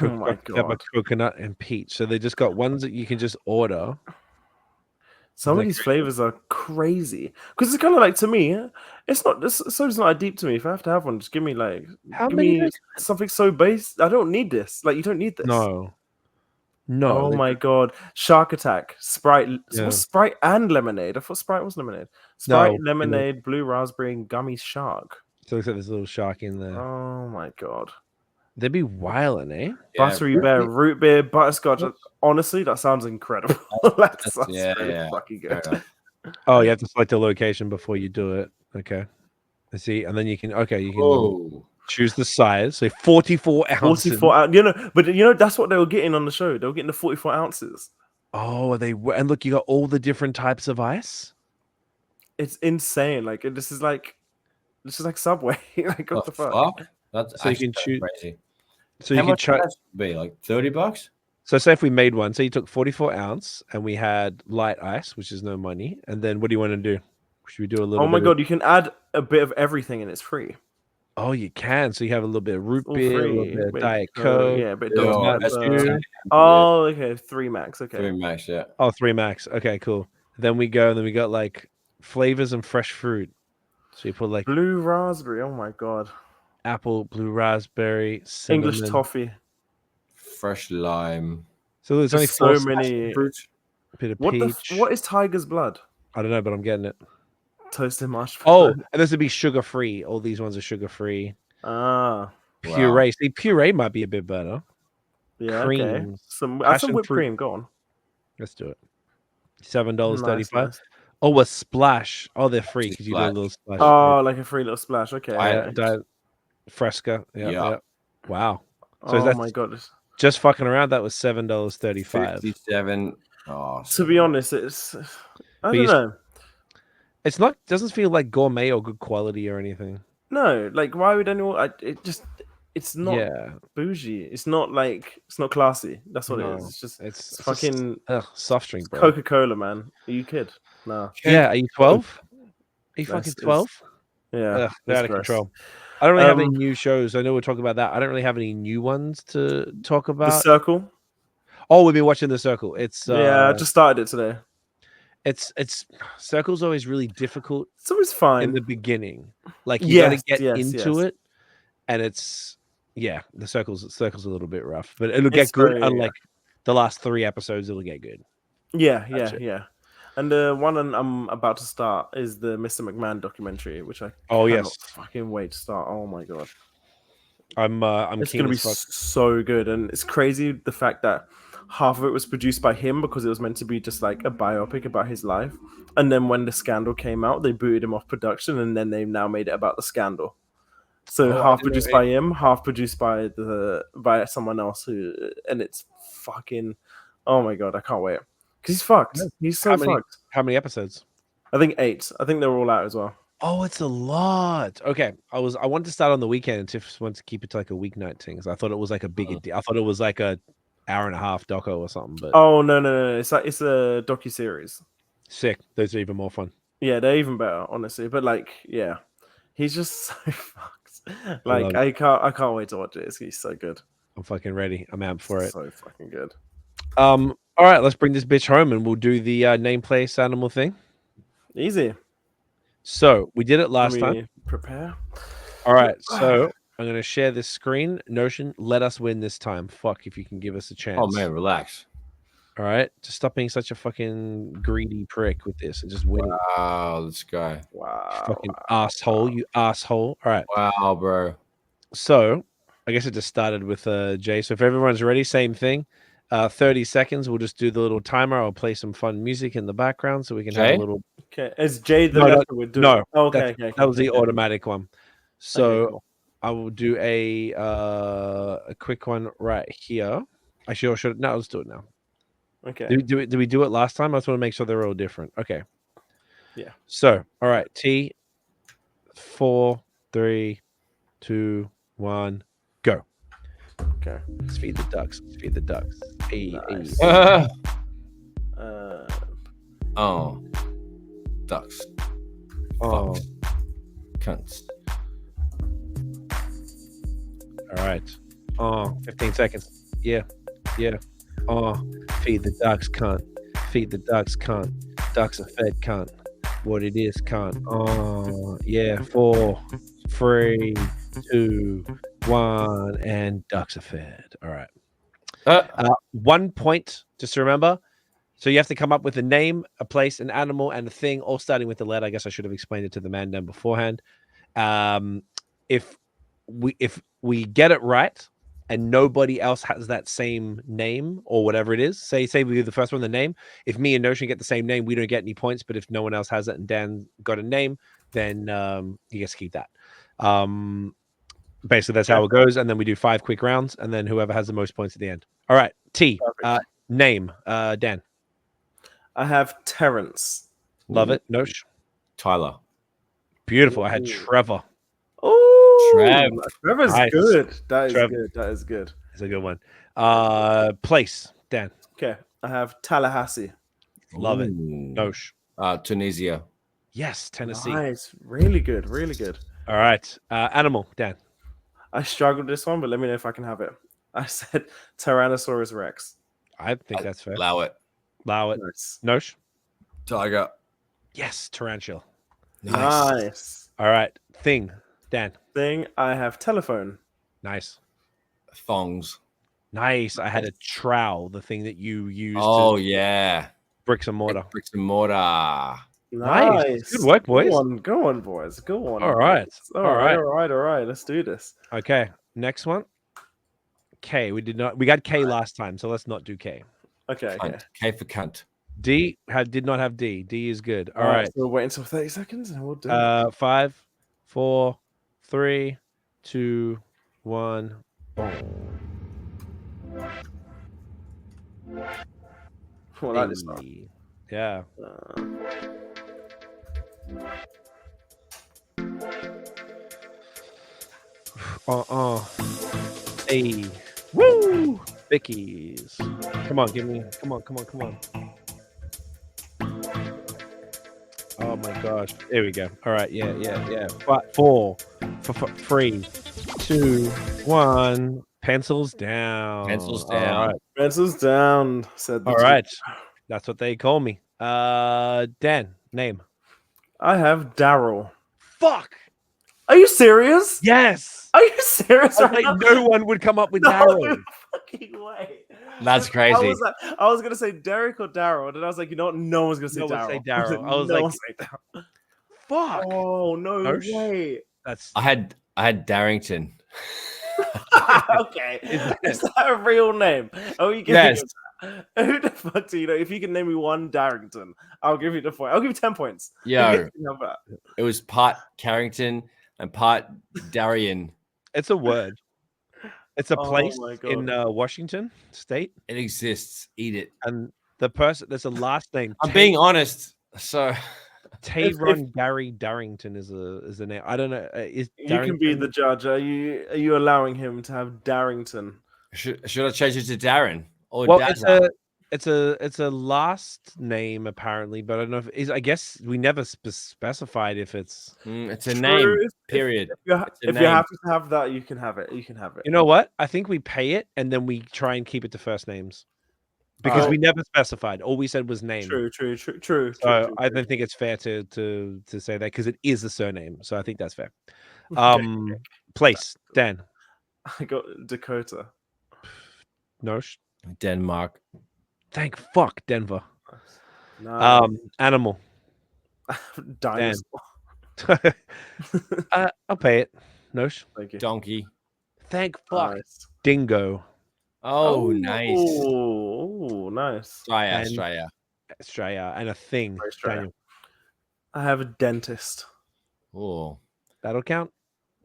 Oh my God. Pepper, coconut, and peach. So they just got ones that you can just order. Some of these flavors are crazy, because it's kind of like, to me, it's not soda's not that deep to me. If I have to have one, just give me something so base. I don't need this. Like, you don't need this. No. Oh my God. Shark Attack, Sprite, Sprite and lemonade. I thought Sprite was lemonade. Sprite, lemonade, blue raspberry, and gummy shark. So looks like there's a little shark in there. Oh my God. They'd be wildin', eh? Buttery bear, root beer, butterscotch. Honestly, that sounds incredible. That sounds fucking good. Oh, you have to select a location before you do it. Okay. I see. And then you can choose the size. So 44 ounces. 44 ounces. But that's what they were getting on the show. They were getting the 44 ounces. Oh, and look, you got all the different types of ice. It's insane. Like, this is like Subway. Like, what the fuck? That's so you can choose. Crazy. So how you much can would that be like $30? So say if we made one, so you took 44 ounce and we had light ice, which is no money. And then what do you want to do? Should we do a little Oh my God, you can add a bit of everything and it's free. Oh, you can. So you have a little bit of root beer, a little bit of Diet Coke. Yeah, a bit of Oh, okay. 3 max. Okay. 3 max, yeah. Oh, 3 max. Okay, cool. Then we go, and then we got like flavors and fresh fruit. So you put like blue raspberry. Oh my God. Apple, blue raspberry, cinnamon. English toffee. Fresh lime. So there's only so many fruit. A bit of peach. What is tiger's blood? I don't know, but I'm getting it. Toasted marshmallow. Oh, and this would be sugar free. All these ones are sugar free. Ah, puree. Wow. See, puree might be a bit better. Yeah, okay. Some whipped cream. Go on. Let's do it. $7.35. Nice. Oh, a splash. Oh, they're free because you do a little splash. Oh, like a free little splash. Okay. Diet Fresca. Yeah. Wow. So oh my God. Just fucking around. That was $7.35. 57. Oh, to be honest, it's I don't know. It's not. Doesn't feel like gourmet or good quality or anything. No, like why would anyone? It's not bougie. It's not classy. That's what it is. It's just it's fucking soft drink, bro. Coca-Cola, man. Are you kid? No. Yeah. Are you 12? Are you fucking 12? Yeah. They're out of control. I don't really have any new shows. I know we're talking about that. I don't really have any new ones to talk about. The Circle. Oh, we've been watching The Circle. It's I just started it today. It's Circle's always really difficult. It's always fine in the beginning. Like you gotta get into it, and it's the circle's a little bit rough, but it'll get good. Unlike the last 3 episodes, it'll get good. Yeah. And the one I'm about to start is the Mr. McMahon documentary, which I cannot fucking wait to start. Oh my God, it's gonna be so good, and it's crazy the fact that half of it was produced by him because it was meant to be just like a biopic about his life, and then when the scandal came out, they booted him off production, and then they've now made it about the scandal. So half produced by him, half produced by someone else and it's fucking. Oh my God, I can't wait. Because he's fucked. He's so fucked. How many episodes? I think 8. I think they're all out as well. Oh, it's a lot. Okay, I wanted to start on the weekend, and Tiff wanted to keep it to like a weeknight thing. So I thought it was like a bigger deal. I thought it was like a hour-and-a-half doco or something. But no. It's a docu-series. Sick. Those are even more fun. Yeah, they're even better, honestly. But like, he's just so fucked. Like, I can't wait to watch it. He's so good. I'm fucking ready. I'm out for it. So fucking good. All right, let's bring this bitch home and we'll do the name, place, animal thing. Easy. So we did it last time. Prepare. All right, so I'm gonna share this screen. Notion, let us win this time. Fuck, if you can give us a chance. Oh man, relax. All right, just stop being such a fucking greedy prick with this and just win. Wow, this guy. Wow, fucking asshole, you asshole. All right. Wow, bro. So I guess it just started with Jay. So if everyone's ready, same thing. 30 seconds. We'll just do the little timer. I'll play some fun music in the background so we can have a little. Okay, is Jay the letter we're doing? No. Oh, okay. That was the automatic one. So cool. I will do a quick one right here. Actually, should no, let's do it now. Okay. Did we do it last time? I just want to make sure they're all different. Okay. Yeah. So all right, T. 4, 3, 2, 1, go. Okay. Let's feed the ducks. Feed the ducks. Nice. Oh. Ducks. Oh. Cunts. All right. Oh, 15 seconds. Yeah. Oh, feed the ducks, cunt. Feed the ducks, cunt. Ducks are fed, cunt. What it is, cunt. Oh, yeah. 4, 3, 2, 1, and ducks are fed. All right. 1 point, just to remember. So you have to come up with a name, a place, an animal, and a thing, all starting with the letter. I guess I should have explained it to the man down beforehand. If we get it right and nobody else has that same name or whatever it is, say we do the first one, the name. If me and Notion get the same name, we don't get any points. But if no one else has it and Dan got a name, then he gets to keep that. Basically, that's how it goes. And then we do 5 quick rounds, and then whoever has the most points at the end. All right, T. Name, Dan. I have Terrence. Love it. Nosh. Tyler. Beautiful. I had Trevor. Oh, Trevor's good. That is good. It's a good one. Place, Dan. Okay, I have Tallahassee. Love it. Nosh. Tunisia. Yes, Tennessee. Nice, really good, really good. All right, animal, Dan. I struggled this one, but let me know if I can have it. I said Tyrannosaurus Rex. I think that's fair. Allow it. Nice. Nosh. Tiger. Yes, tarantula. Nice. All right, thing, Dan. Thing, I have telephone. Nice. Thongs. Nice. I had a trowel, the thing that you used. Oh, yeah. Bricks and mortar. Bricks and mortar. Nice. Good work, boys. Go on, boys. Go on. All right. All right. Let's do this. Okay. Next one. K. We got K last time, so let's not do K. Okay. K for cunt. D did not have D. D is good. All right. So we'll wait until 30 seconds and we'll do it. 5, 4, 3, 2, 1. Boom. Well, that is not. Yeah. Hey. Woo! Vickies. Come on, give me. Come on. Oh my gosh. There we go. All right. Yeah. 4, 3, 2, 1. Pencils down. All right. Pencils down. Said. All right. That's what they call me. Dan, name. I have Daryl. Fuck. Are you serious? Yes. Are you serious? Right now? No one would come up with Daryl. No fucking way. That's crazy. I was gonna say Derek or Daryl, and then I was like, you know what? No one's gonna say Daryl. I was like, fuck. Oh no way. I had Darrington. Okay. Is that a real name? Oh, you giving yes. Who the fuck do you know? If you can name me one Darrington, I'll give you the point. I'll give you 10 points. Yo, it was part Carrington and part Darien. It's a word. It's a place in Washington State. It exists. Eat it. And the person, there's a last name. I'm being honest. So Tayron Gary Darrington is a name. I don't know. Is you can be the judge. Are you allowing him to have Darrington? Should I change it to Darren or well, it's a last name apparently, but I don't know if I guess we never specified if it's it's a name. Period. If you're happy to have that, you can have it. You know what? I think we pay it and then we try and keep it to first names. Because we never specified. All we said was name. True. So I don't think it's fair to say that because it is a surname. So I think that's fair. Place, Dan. I got Dakota. No. Denmark. Thank fuck, Denver. Nice. Animal. Dinosaur. I'll pay it. No. Thank you. Donkey. Thank fuck. Nice. Dingo. Oh, nice. Oh, nice. Australia. And a thing. I have a dentist. Oh. That'll count.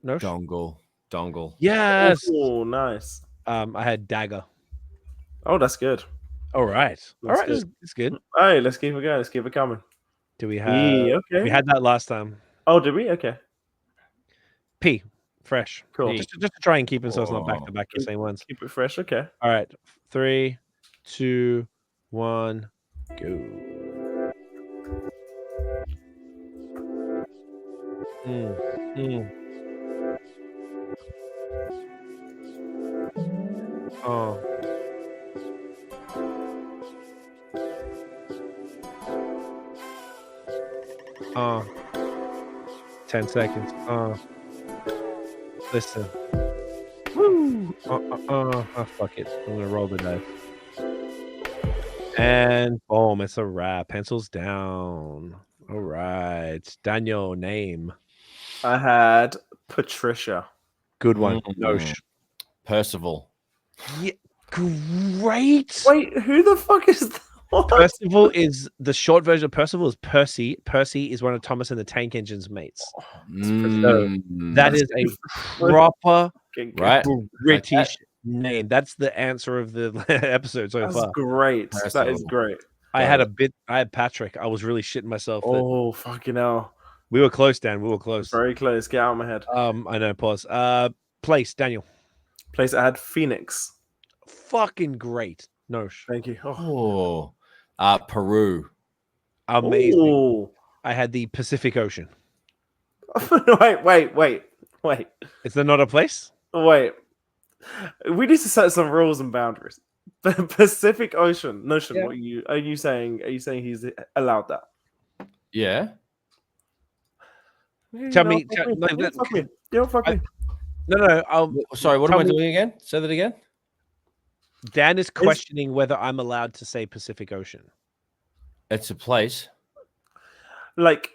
No. Dongle. Yes. Oh, nice. I had dagger. Oh, that's good. All right. It's good. All right, let's keep it going. Let's keep it coming. Do we have? Okay. We had that last time. Oh, did we? Okay. P. Fresh. Cool. Just to try and keep it so it's not back to back the same ones. Keep it fresh. Okay. All right. 3, 2, 1, go. Oh. 10 seconds. Listen. Woo! Fuck it. I'm gonna roll the dice. And boom, it's a wrap. Pencils down. All right. Daniel, name. I had Patricia. Good one. Nosh. Percival. Yeah, great. Wait, who the fuck is that? What? Percival is the short version of Percival is Percy. Percy is one of Thomas and the Tank Engine's mates. So that is a proper British name. That's the answer of the episode so far. Great. Percival. That is great. I had Patrick. I was really shitting myself. Oh, fucking hell. We were close, Dan. We were close. Very close. Get out of my head. I know. Pause. Place, Daniel. Place I had Phoenix. Fucking great. Nosh. Thank you. Peru. Amazing. Ooh. I had the Pacific Ocean. Wait. Is there not a place? Wait. We need to set some rules and boundaries. Pacific Ocean. Notion. Yeah. What are you saying? Are you saying he's allowed that? Yeah. Tell me. Fuck me. Don't fuck me. No. Sorry, what am I doing again? Say that again. Dan is questioning whether I'm allowed to say Pacific Ocean. It's a place. Like,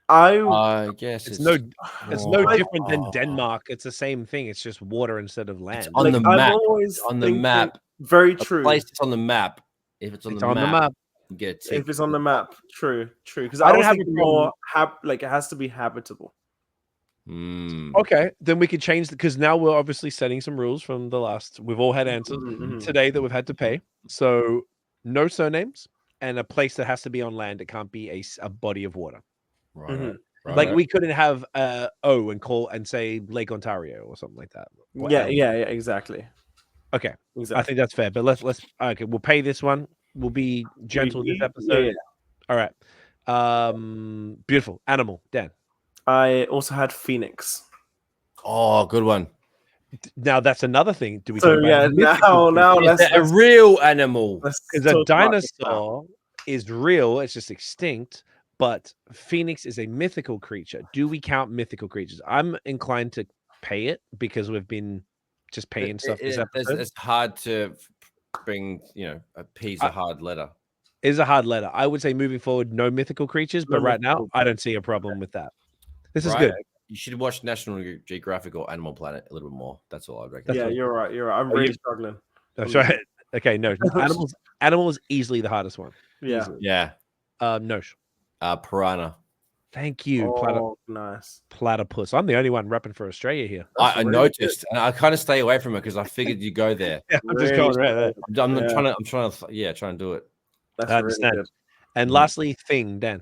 I guess it's no different than Denmark. It's the same thing. It's just water instead of land. It's on the map. Very true. Place it's on the map. If it's on the map, you get a tick. If it's on the map, true. Because I don't have more. It has to be habitable. Okay, then we could change because now we're obviously setting some rules from the last. We've all had answers today that we've had to pay. So no surnames and a place that has to be on land. It can't be a body of water. Right. Like we couldn't have O and call and say Lake Ontario or something like that. Yeah, exactly. Okay, exactly. I think that's fair. But let's okay. We'll pay this one. We'll be gentle this episode. Yeah. All right. Beautiful animal. Dan. I also had Phoenix. Oh, good one. Now that's another thing. Do we? So now let's a real animal. Because a dinosaur is real. It's just extinct. But Phoenix is a mythical creature. Do we count mythical creatures? I'm inclined to pay it because we've been just paying stuff. It's hard to bring. A P is a hard letter. Is a hard letter. I would say moving forward, no mythical creatures. But right now, I don't see a problem with that. This is good. You should watch National Geographic or Animal Planet a little bit more. That's all I'd recommend. Yeah, you're right. I'm really struggling. That's right. Okay, no. Animal is easily the hardest one. Yeah. Easily. Yeah. Nosh. Piranha. Thank you. Nice. Platypus. I'm the only one repping for Australia here. I noticed, and I kind of stay away from it because I figured you go there. Yeah, I'm just going right there. I'm trying to do it. That's really good. And lastly, thing, Dan.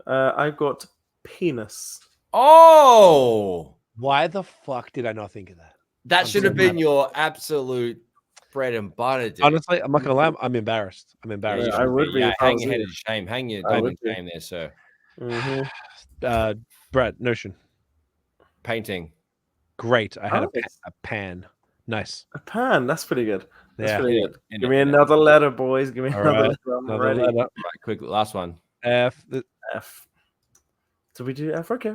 I've got penis. Oh, why the fuck did I not think of that? That should have been your absolute bread and butter, dude. Honestly, I'm not gonna lie. I'm embarrassed. Yeah, I would be. Hang your head in shame. Hang your head in shame there, sir. Brad, notion. Painting. Great. I had a pan. Nice. A pan. That's pretty good. That's pretty good. And Give me another letter, boys. Give me another letter. Right, quick, last one. F. Did we do F? Okay.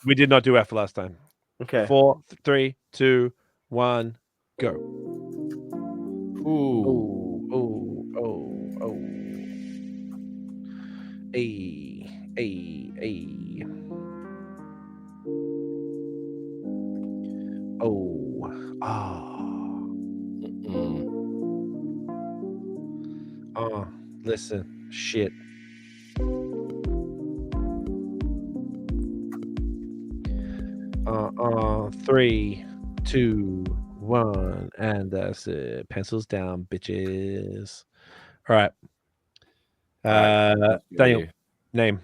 We did not do F last time. Okay. 4, 3, 2, 1, go. Ooh. Listen, shit. Three, 2, 1, and that's it. Pencils down, bitches. All right. Daniel, name.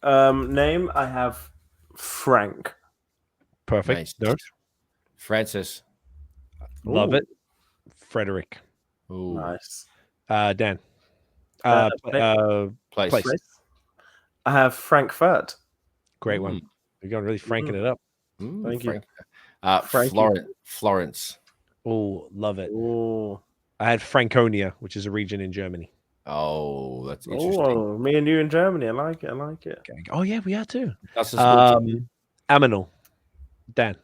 Name. I have Frank. Perfect. Nice. No. Francis. Love it. Frederick. Ooh. Nice. Dan. Place. I have Frankfurt. Great one. You're going really franking it up. Thank you. Florence. Oh, love it. Oh, I had Franconia, which is a region in Germany. Oh, that's interesting. Oh, me and you in Germany. I like it. Okay. Oh yeah, we are too. That's Aminal. Dan.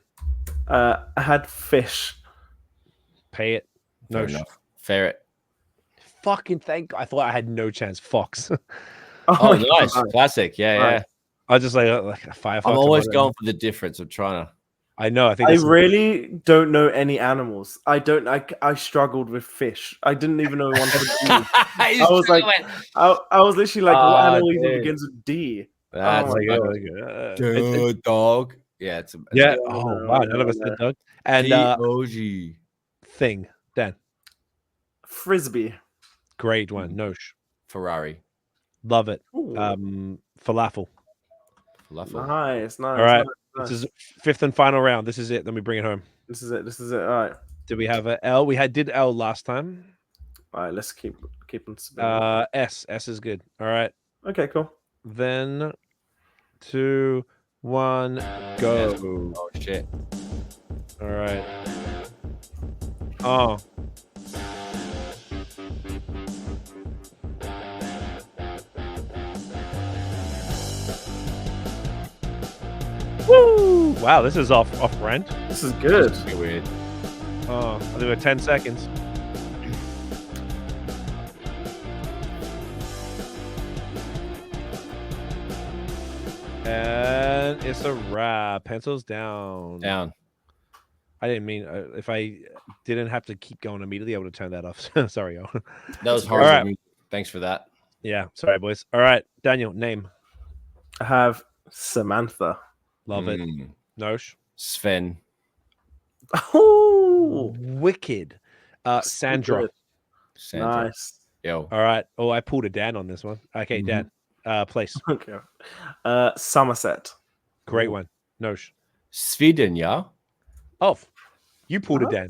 I had fish. Pay it. No. Ferret. Fucking thank. I thought I had no chance. Fox. Oh, nice. Classic. Yeah. I was just like a firefox. I'm always going for the difference of trying to. I know. I think I really don't know any animals. I struggled with fish. I didn't even know one with D. I was like, I was literally like, what animal even begins with D? That's dog. Yeah, it's yeah. Oh wow, none of us said dog. And OG thing. Dan. Frisbee. Great one. Nosh. Ferrari. Love it. Ooh. Falafel. Nice. All right. This is 5th and final round. This is it. Then we bring it home. This is it. All right. Do we have a L? We did L last time. All right, let's keep them spinning. S is good. All right. Okay, cool. Then 2, 1, go. Oh shit. All right. Oh. Woo! Wow, this is off rent. This is good. This is weird. Oh, I'll do it 10 seconds. And it's a wrap. Pencils down. Down. I didn't mean if I didn't have to keep going immediately, I would have turned that off. Sorry, y'all. That was horrible. Right. Thanks for that. Yeah, sorry, boys. All right, Daniel, name. I have Samantha. Love it. Nosh. Sven. Oh, wicked. Sandra. Nice. Yo. All right. Oh, I pulled a Dan on this one. Okay, Dan. Place. Okay. Somerset. Great one. Nosh. Sweden, yeah. Oh, you pulled a Dan.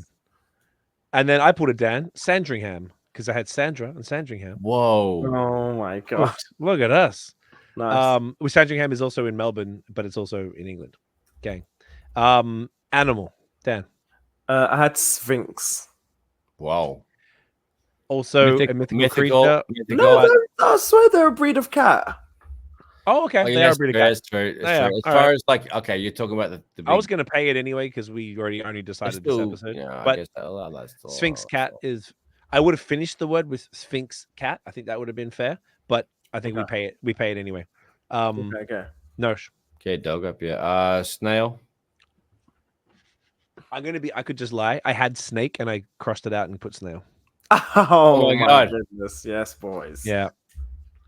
And then I pulled a Dan. Sandringham. Because I had Sandra and Sandringham. Whoa. Oh my god. Look at us. Nice. Sandringham is also in Melbourne, but it's also in England. Gang. Animal. Dan. I had Sphinx. Wow. Also a mythical creature. No, I swear they're a breed of cat. Oh, okay. They are a breed of cat. As far as like, okay, you're talking about the I was going to pay it anyway because we only decided this episode. Yeah, but Sphinx cat is. I would have finished the word with Sphinx cat. I think that would have been fair, but I think we pay it. We pay it anyway. Okay. No. Okay, dog up here. Snail. I could just lie. I had snake and I crossed it out and put snail. Oh my god. Goodness. Yes, boys. Yeah.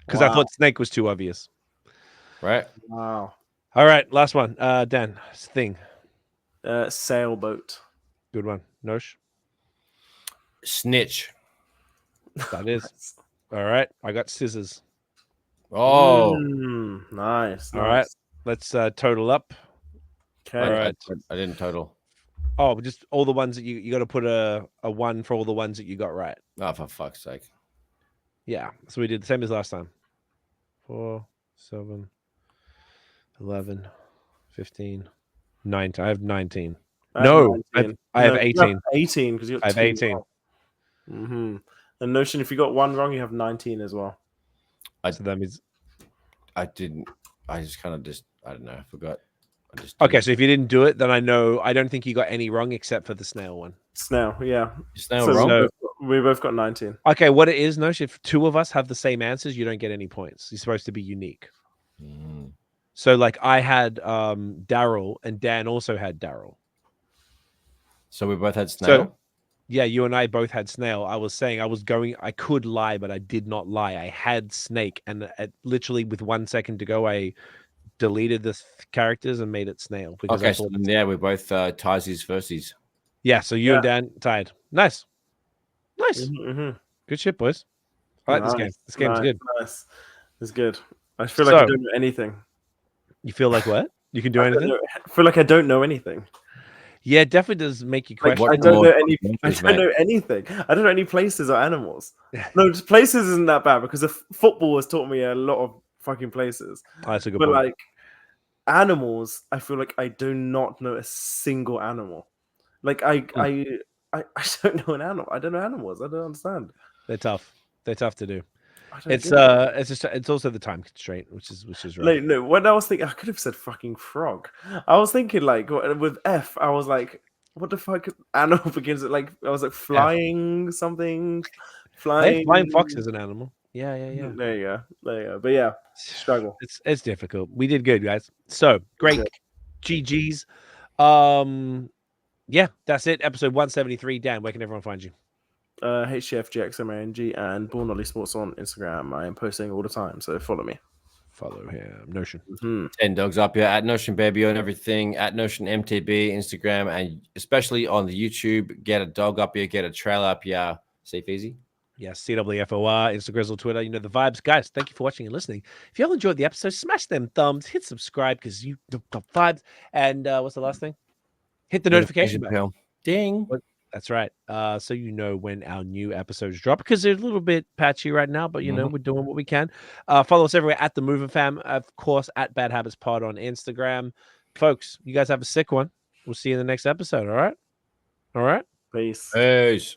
Because I thought snake was too obvious. Right. Wow. All right. Last one. Dan. Thing. Sailboat. Good one. Nosh. Snitch. That is. All right. I got scissors. Oh. Nice. All right. Let's total up. Okay. All right. I didn't total. Oh, just all the ones that you got to put a 1 for all the ones that you got right. Oh, for fuck's sake. Yeah. So we did the same as last time. 4, 7, 11, 15, 19. I have 19. I have 18. 18 because you got I have 18. And Notion, if you got 1 wrong, you have 19 as well. So that means I didn't. I just kind of I don't know. I forgot. Okay, so if you didn't do it, then I don't think you got any wrong except for the snail one. Snail, yeah. Snail wrong? So, we both got 19. Okay, what it is, Nosh, if 2 of us have the same answers, you don't get any points. You're supposed to be unique. So, like, I had Daryl, and Dan also had Daryl. So we both had snail? So, yeah, you and I both had snail. I was saying I could lie, but I did not lie. I had snake, and literally with 1 second to go, I deleted the characters and made it snail. Okay, so yeah, we're both Tysies versus. Yeah, so you and Dan tied. Nice. Good shit, boys. I like this game. This game's good. Nice. It's good. I feel like I don't know anything. You feel like what? You can do anything? I feel like I don't know anything. Yeah, it definitely does make you question. I don't know anything. I don't know any places or animals. No, just places isn't that bad because football has taught me a lot of fucking places. Oh, that's a good point. But like animals, I feel like I do not know a single animal. Like I don't know an animal. I don't know animals. I don't understand. They're tough. They're tough to do. It's also the time constraint, which is right. Like, no, when I was thinking, I could have said fucking frog. I was thinking like with F. I was like, what the fuck animal begins with like? I was like flying something, flying. Hey, flying fox is an animal. Yeah. There you go. But yeah, struggle. It's difficult. We did good, guys. So great, GGs. Yeah, that's it. Episode 173. Dan, where can everyone find you? HCFGXMANG and Born Ollie Sports on Instagram. I am posting all the time, so follow me. Follow him. Notion. 10 dogs up here at Notion Baby on everything, at Notion MTB, Instagram, and especially on the YouTube. Get a dog up here, get a trail up here. Safe easy. Yes, CWFOR, Instagram, Twitter. You know the vibes. Guys, thank you for watching and listening. If you all enjoyed the episode, smash them thumbs, hit subscribe because you the vibes. And what's the last thing? Hit the notification bell. Ding. That's right. So you know when our new episodes drop, because they're a little bit patchy right now, but you know we're doing what we can. Follow us everywhere at The Moving Fam, of course, at Bad Habits Pod on Instagram. Folks, you guys have a sick one. We'll see you in the next episode. All right. Peace. Peace.